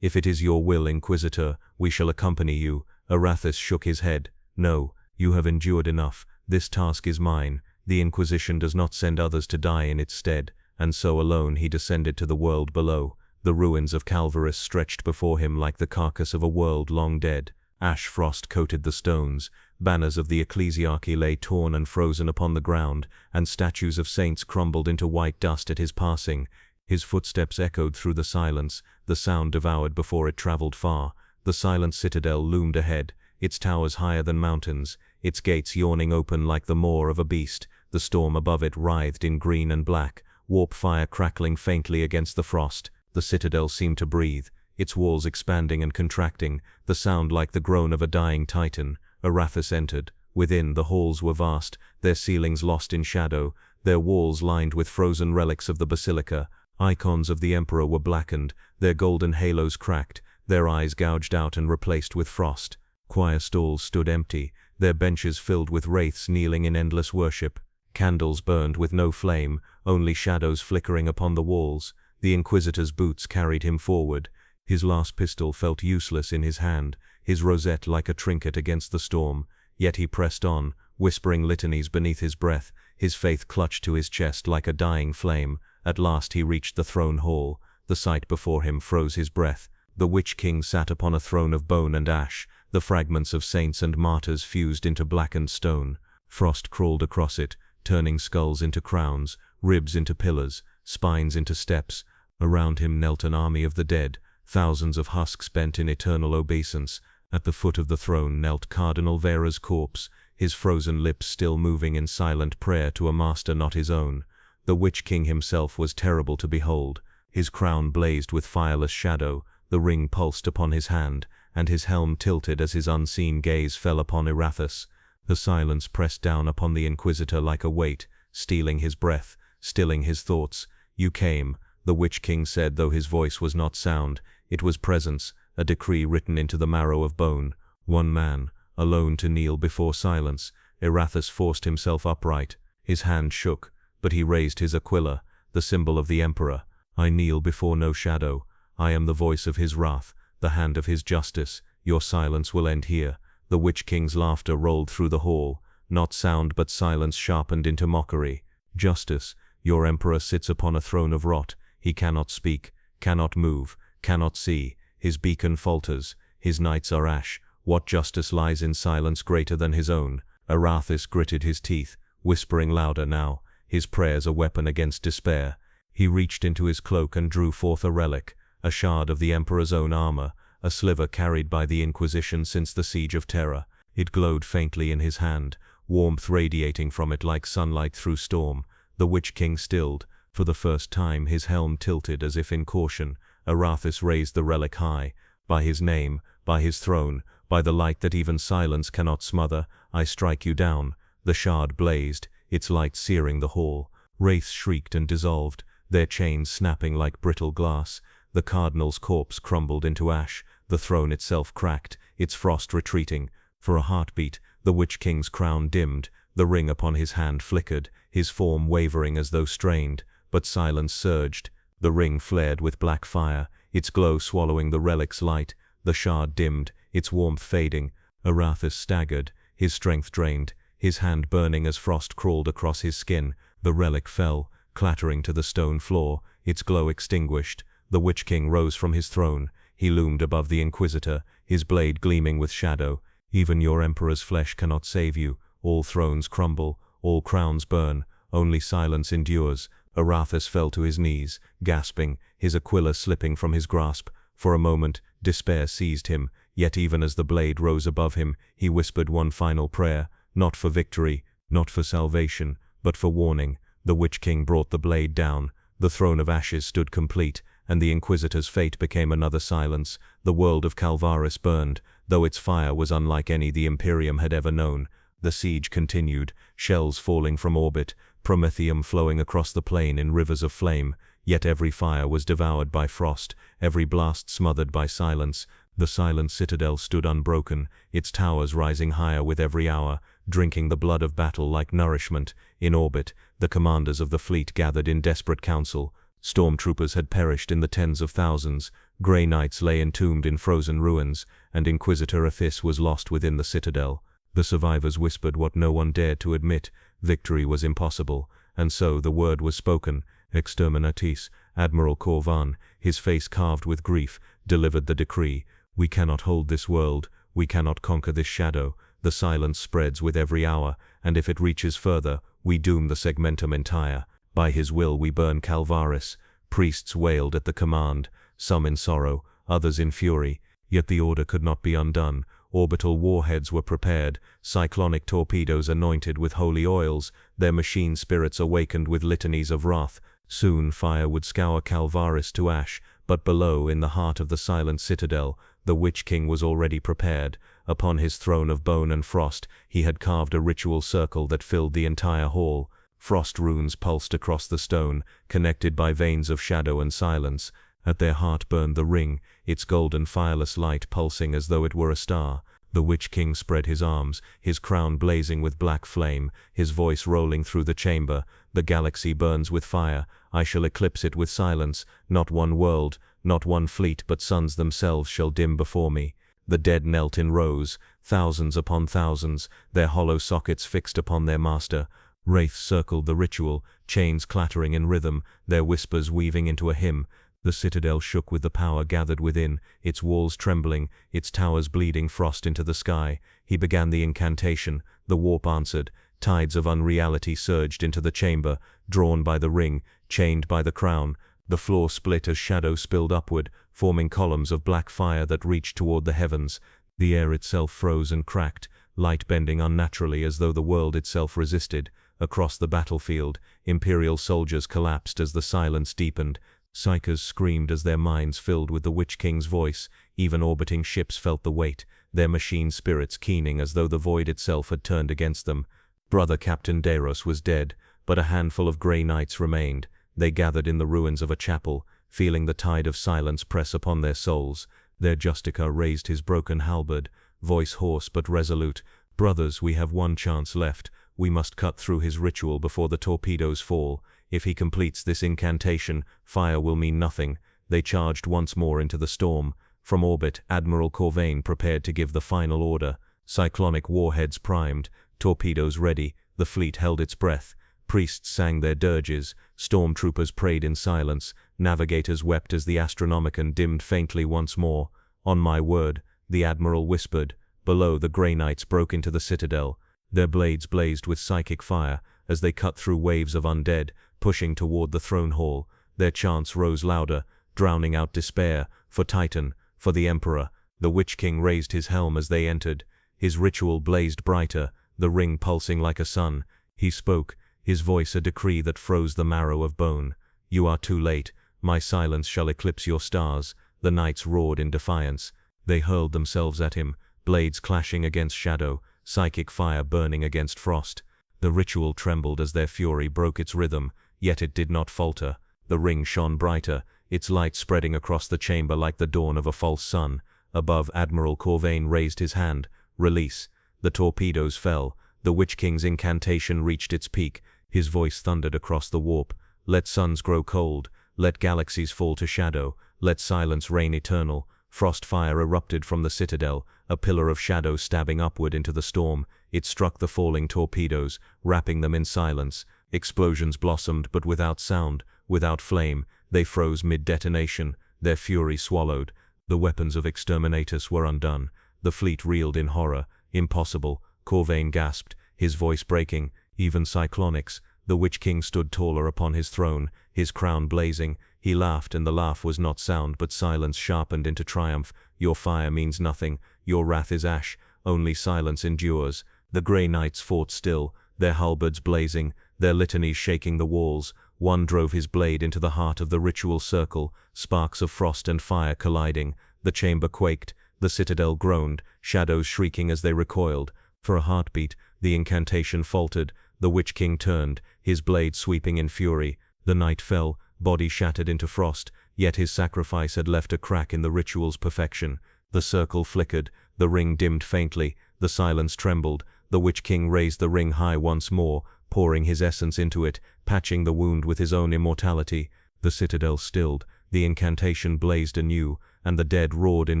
If it is your will, Inquisitor, we shall accompany you. Arathis shook his head. No, you have endured enough. This task is mine. The Inquisition does not send others to die in its stead. And so alone he descended to the world below. The ruins of Calvaris stretched before him like the carcass of a world long dead. Ash frost coated the stones, banners of the ecclesiarchy lay torn and frozen upon the ground, and statues of saints crumbled into white dust at his passing. His footsteps echoed through the silence, the sound devoured before it traveled far. The silent citadel loomed ahead, its towers higher than mountains, its gates yawning open like the maw of a beast. The storm above it writhed in green and black, warp fire crackling faintly against the frost. The citadel seemed to breathe, its walls expanding and contracting, the sound like the groan of a dying titan. Arathis entered. Within, the halls were vast, their ceilings lost in shadow, their walls lined with frozen relics of the basilica. Icons of the emperor were blackened, their golden halos cracked, their eyes gouged out and replaced with frost. Choir stalls stood empty, their benches filled with wraiths kneeling in endless worship. Candles burned with no flame, only shadows flickering upon the walls. The Inquisitor's boots carried him forward. His last pistol felt useless in his hand, his rosette like a trinket against the storm. Yet he pressed on, whispering litanies beneath his breath, his faith clutched to his chest like a dying flame. At last he reached the throne hall. The sight before him froze his breath. The Witch-King sat upon a throne of bone and ash, the fragments of saints and martyrs fused into blackened stone. Frost crawled across it, turning skulls into crowns, ribs into pillars, spines into steps. Around him knelt an army of the dead, thousands of husks bent in eternal obeisance. At the foot of the throne knelt Cardinal Vera's corpse, his frozen lips still moving in silent prayer to a master not his own. The Witch-King himself was terrible to behold. His crown blazed with fireless shadow, the ring pulsed upon his hand, and his helm tilted as his unseen gaze fell upon Arathis. The silence pressed down upon the Inquisitor like a weight, stealing his breath, stilling his thoughts. You came, the Witch-King said, though his voice was not sound. It was presence, a decree written into the marrow of bone. One man, alone to kneel before silence. Arathis forced himself upright. His hand shook, but he raised his aquila, the symbol of the Emperor. I kneel before no shadow. I am the voice of his wrath, the hand of his justice. Your silence will end here. The Witch-King's laughter rolled through the hall, not sound but silence sharpened into mockery. Justice, your Emperor sits upon a throne of rot. He cannot speak, cannot move, cannot see. His beacon falters, his knights are ash. What justice lies in silence greater than his own? Arathis gritted his teeth, whispering louder now, his prayers a weapon against despair. He reached into his cloak and drew forth a relic, a shard of the Emperor's own armor, a sliver carried by the Inquisition since the Siege of Terror. It glowed faintly in his hand, warmth radiating from it like sunlight through storm. The Witch-King stilled. For the first time his helm tilted as if in caution. Arathis raised the relic high. By his name, by his throne, by the light that even silence cannot smother, I strike you down. The shard blazed, its light searing the hall. Wraiths shrieked and dissolved, their chains snapping like brittle glass. The Cardinal's corpse crumbled into ash, the throne itself cracked, its frost retreating. For a heartbeat, the Witch-King's crown dimmed, The ring upon his hand flickered, his form wavering as though strained, but silence surged. The ring flared with black fire, its glow swallowing the relic's light. The shard dimmed, its warmth fading. Arathis staggered, his strength drained, his hand burning as frost crawled across his skin. The relic fell, clattering to the stone floor, its glow extinguished. The Witch-King rose from his throne. He loomed above the Inquisitor, his blade gleaming with shadow. Even your Emperor's flesh cannot save you. All thrones crumble, all crowns burn, only silence endures. Arathis fell to his knees, gasping, his Aquila slipping from his grasp. For a moment, despair seized him, yet even as the blade rose above him, he whispered one final prayer, not for victory, not for salvation, but for warning. The Witch-King brought the blade down. The throne of ashes stood complete, and the Inquisitor's fate became another silence. The world of Calvaris burned, though its fire was unlike any the Imperium had ever known. The siege continued, shells falling from orbit, promethium flowing across the plain in rivers of flame, yet every fire was devoured by frost, every blast smothered by silence. The silent citadel stood unbroken, its towers rising higher with every hour, drinking the blood of battle like nourishment. In orbit, the commanders of the fleet gathered in desperate council. Stormtroopers had perished in the tens of thousands, Grey Knights lay entombed in frozen ruins, and Inquisitor Athis was lost within the citadel. The survivors whispered what no one dared to admit: victory was impossible, and so the word was spoken. Exterminatis. Admiral Corvan, his face carved with grief, delivered the decree. We cannot hold this world, we cannot conquer this shadow. The silence spreads with every hour, and if it reaches further, we doom the segmentum entire. By his will we burn Calvaris. Priests wailed at the command, some in sorrow, others in fury, yet the order could not be undone. Orbital warheads were prepared, cyclonic torpedoes anointed with holy oils, their machine spirits awakened with litanies of wrath. Soon fire would scour Calvaris to ash, but below, in the heart of the silent citadel, the Witch-King was already prepared. Upon his throne of bone and frost, he had carved a ritual circle that filled the entire hall. Frost runes pulsed across the stone, connected by veins of shadow and silence. At their heart burned the ring, its golden fireless light pulsing as though it were a star. The Witch-King spread his arms, his crown blazing with black flame, his voice rolling through the chamber. The galaxy burns with fire, I shall eclipse it with silence. Not one world, not one fleet, but suns themselves shall dim before me. The dead knelt in rows, thousands upon thousands, their hollow sockets fixed upon their master. Wraiths circled the ritual, chains clattering in rhythm, their whispers weaving into a hymn. The citadel shook with the power gathered within, its walls trembling, its towers bleeding frost into the sky. He began the incantation, the warp answered. Tides of unreality surged into the chamber, drawn by the ring, chained by the crown. The floor split as shadow spilled upward, forming columns of black fire that reached toward the heavens. The air itself froze and cracked, light bending unnaturally as though the world itself resisted. Across the battlefield, Imperial soldiers collapsed as the silence deepened. Psychers screamed as their minds filled with the Witch-King's voice. Even orbiting ships felt the weight, their machine spirits keening as though the void itself had turned against them. Brother Captain Deiros was dead, but a handful of Grey Knights remained. They gathered in the ruins of a chapel, feeling the tide of silence press upon their souls. Their Justica raised his broken halberd, voice hoarse but resolute. Brothers, we have one chance left. We must cut through his ritual before the torpedoes fall. If he completes this incantation, fire will mean nothing. They charged once more into the storm. From orbit, Admiral Corvain prepared to give the final order. Cyclonic warheads primed, torpedoes ready, the fleet held its breath. Priests sang their dirges, stormtroopers prayed in silence, navigators wept as the Astronomicon dimmed faintly once more. On my word, the Admiral whispered. Below, the Grey Knights broke into the citadel. Their blades blazed with psychic fire as they cut through waves of undead, pushing toward the throne hall. Their chants rose louder, drowning out despair. For Titan, for the Emperor. The Witch-King raised his helm as they entered. His ritual blazed brighter, the ring pulsing like a sun. He spoke, his voice a decree that froze the marrow of bone. You are too late. My silence shall eclipse your stars. The knights roared in defiance. They hurled themselves at him, blades clashing against shadow, psychic fire burning against frost. The ritual trembled as their fury broke its rhythm, yet it did not falter. The ring shone brighter, its light spreading across the chamber like the dawn of a false sun. Above, Admiral Corvain raised his hand. Release. The torpedoes fell. The Witch-King's incantation reached its peak. His voice thundered across the warp. Let suns grow cold. Let galaxies fall to shadow. Let silence reign eternal. Frost fire erupted from the citadel, a pillar of shadow stabbing upward into the storm. It struck the falling torpedoes, wrapping them in silence. Explosions blossomed, but without sound, without flame. They froze mid-detonation, their fury swallowed. The weapons of exterminatus were undone. The fleet reeled in horror. Impossible, Corvain gasped, his voice breaking. Even Cyclonics. The Witch-King stood taller upon his throne, his crown blazing. He laughed, and the laugh was not sound, but silence sharpened into triumph. Your fire means nothing. Your wrath is ash. Only silence endures. The grey knights fought still, their halberds blazing, their litanies shaking the walls. One drove his blade into the heart of the ritual circle, sparks of frost and fire colliding. The chamber quaked, the citadel groaned, shadows shrieking as they recoiled. For a heartbeat, the incantation faltered. The Witch-King turned, his blade sweeping in fury. The knight fell, body shattered into frost, yet his sacrifice had left a crack in the ritual's perfection. The circle flickered, the ring dimmed faintly, the silence trembled. The Witch-King raised the ring high once more, pouring his essence into it, patching the wound with his own immortality. The citadel stilled, the incantation blazed anew, and the dead roared in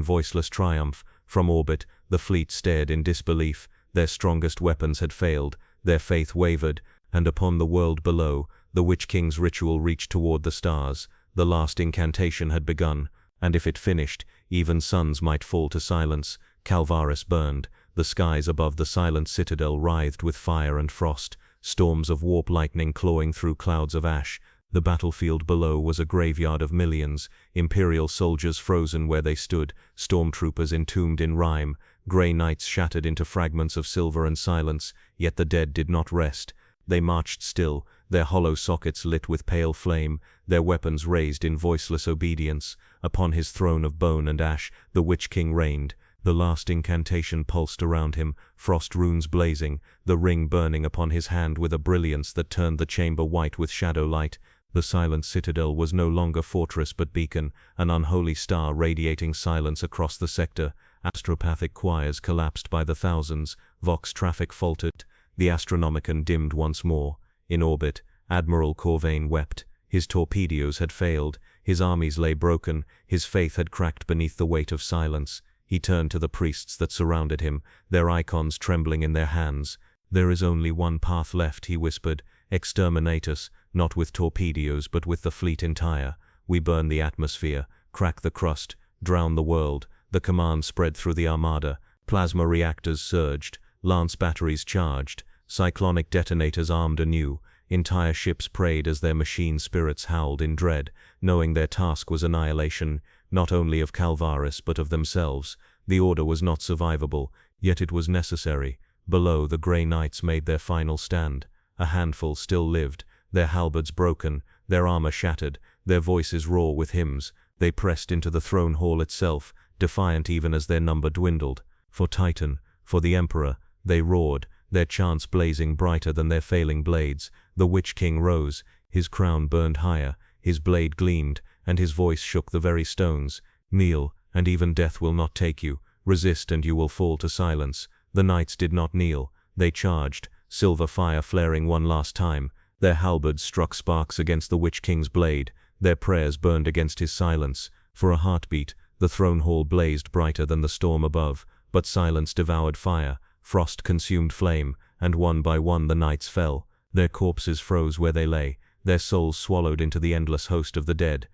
voiceless triumph. From orbit, the fleet stared in disbelief. Their strongest weapons had failed, their faith wavered, and upon the world below, the Witch-King's ritual reached toward the stars. The last incantation had begun, and if it finished, even suns might fall to silence. Calvaris burned. The skies above the silent citadel writhed with fire and frost, storms of warp lightning clawing through clouds of ash. The battlefield below was a graveyard of millions, imperial soldiers frozen where they stood, stormtroopers entombed in rime, grey knights shattered into fragments of silver and silence. Yet the dead did not rest. They marched still, their hollow sockets lit with pale flame, their weapons raised in voiceless obedience. Upon his throne of bone and ash, the Witch-King reigned. The last incantation pulsed around him, frost runes blazing, the ring burning upon his hand with a brilliance that turned the chamber white with shadow light. The silent citadel was no longer fortress but beacon, an unholy star radiating silence across the sector. Astropathic choirs collapsed by the thousands, vox traffic faltered, the Astronomicon dimmed once more. In orbit, Admiral Corvain wept. His torpedoes had failed, his armies lay broken, his faith had cracked beneath the weight of silence. He turned to the priests that surrounded him, their icons trembling in their hands. There is only one path left, he whispered. Exterminate us, not with torpedoes but with the fleet entire. We burn the atmosphere, crack the crust, drown the world. The command spread through the armada. Plasma reactors surged, lance batteries charged, cyclonic detonators armed anew. Entire ships prayed as their machine spirits howled in dread, knowing their task was annihilation, not only of Calvaris but of themselves. The order was not survivable, yet it was necessary. Below, the grey knights made their final stand. A handful still lived, their halberds broken, their armor shattered, their voices raw with hymns. They pressed into the throne hall itself, defiant even as their number dwindled. For Titan, for the Emperor, they roared, their chants blazing brighter than their failing blades. The Witch-King rose, his crown burned higher, his blade gleamed, and his voice shook the very stones. Kneel, and even death will not take you. Resist, and you will fall to silence. The knights did not kneel. They charged, silver fire flaring one last time. Their halberds struck sparks against the Witch-King's blade. Their prayers burned against his silence. For a heartbeat, the throne hall blazed brighter than the storm above, but silence devoured fire. Frost consumed flame, and one by one the knights fell. Their corpses froze where they lay, their souls swallowed into the endless host of the dead.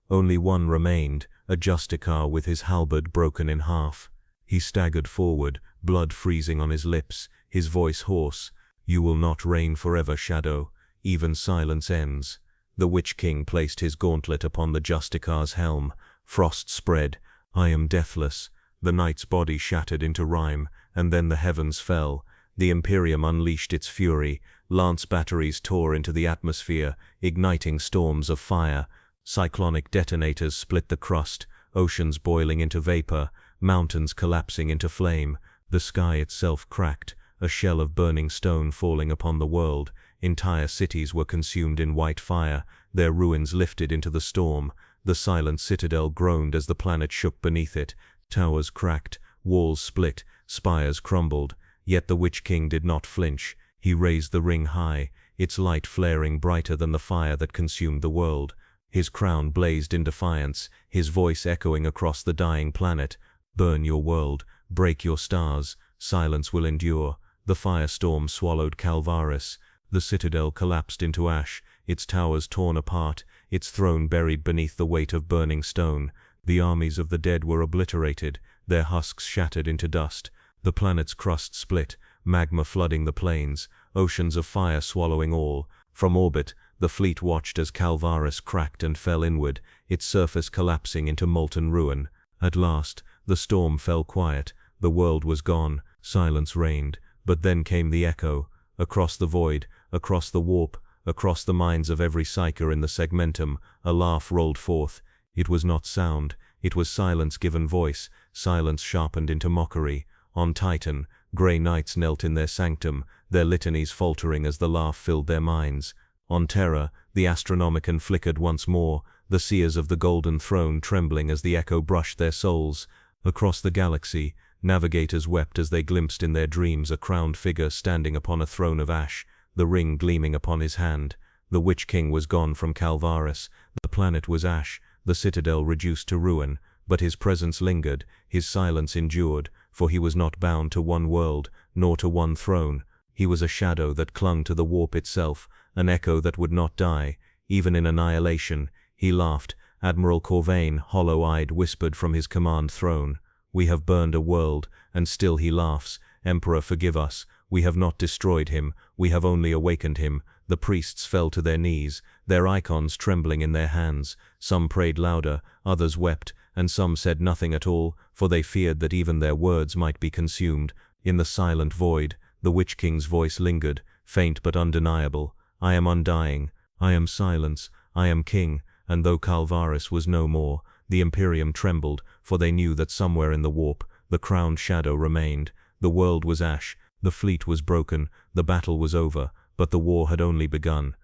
Only one remained, a Justicar with his halberd broken in half. He staggered forward, blood freezing on his lips, his voice hoarse. You will not reign forever, Shadow. Even silence ends. The Witch-King placed his gauntlet upon the Justicar's helm. Frost spread. I am deathless. The knight's body shattered into rime, and then the heavens fell. The Imperium unleashed its fury. Lance batteries tore into the atmosphere, igniting storms of fire. Cyclonic detonators split the crust, oceans boiling into vapor, mountains collapsing into flame. The sky itself cracked, a shell of burning stone falling upon the world. Entire cities were consumed in white fire, their ruins lifted into the storm. The silent citadel groaned as the planet shook beneath it. Towers cracked, walls split, spires crumbled. Yet the Witch-King did not flinch. He raised the ring high, its light flaring brighter than the fire that consumed the world. His crown blazed in defiance, his voice echoing across the dying planet. Burn your world, break your stars, silence will endure. The firestorm swallowed Calvaris. The citadel collapsed into ash, its towers torn apart, its throne buried beneath the weight of burning stone. The armies of the dead were obliterated, their husks shattered into dust. The planet's crust split, magma flooding the plains, oceans of fire swallowing all. From orbit, the fleet watched as Calvaris cracked and fell inward, its surface collapsing into molten ruin. At last, the storm fell quiet, the world was gone, silence reigned. But then came the echo. Across the void, across the warp, across the minds of every psyker in the segmentum, a laugh rolled forth. It was not sound, it was silence given voice, silence sharpened into mockery. On Titan, grey knights knelt in their sanctum, their litanies faltering as the laugh filled their minds. On Terra, the Astronomicon flickered once more, the seers of the Golden Throne trembling as the echo brushed their souls. Across the galaxy, navigators wept as they glimpsed in their dreams a crowned figure standing upon a throne of ash, the ring gleaming upon his hand. The Witch-King was gone from Calvaris, the planet was ash, the citadel reduced to ruin, but his presence lingered, his silence endured, for he was not bound to one world, nor to one throne. He was a shadow that clung to the warp itself, an echo that would not die, even in annihilation. He laughed. Admiral Corvain, hollow-eyed, whispered from his command throne, "We have burned a world," and still he laughs. "Emperor, forgive us. We have not destroyed him, we have only awakened him." The priests fell to their knees, their icons trembling in their hands. Some prayed louder, others wept, and some said nothing at all, for they feared that even their words might be consumed. In the silent void, the Witch-King's voice lingered, faint but undeniable. "I am undying, I am silence, I am king." And though Calvaris was no more, the Imperium trembled, for they knew that somewhere in the warp, the crowned shadow remained. The world was ash, the fleet was broken, the battle was over, but the war had only begun.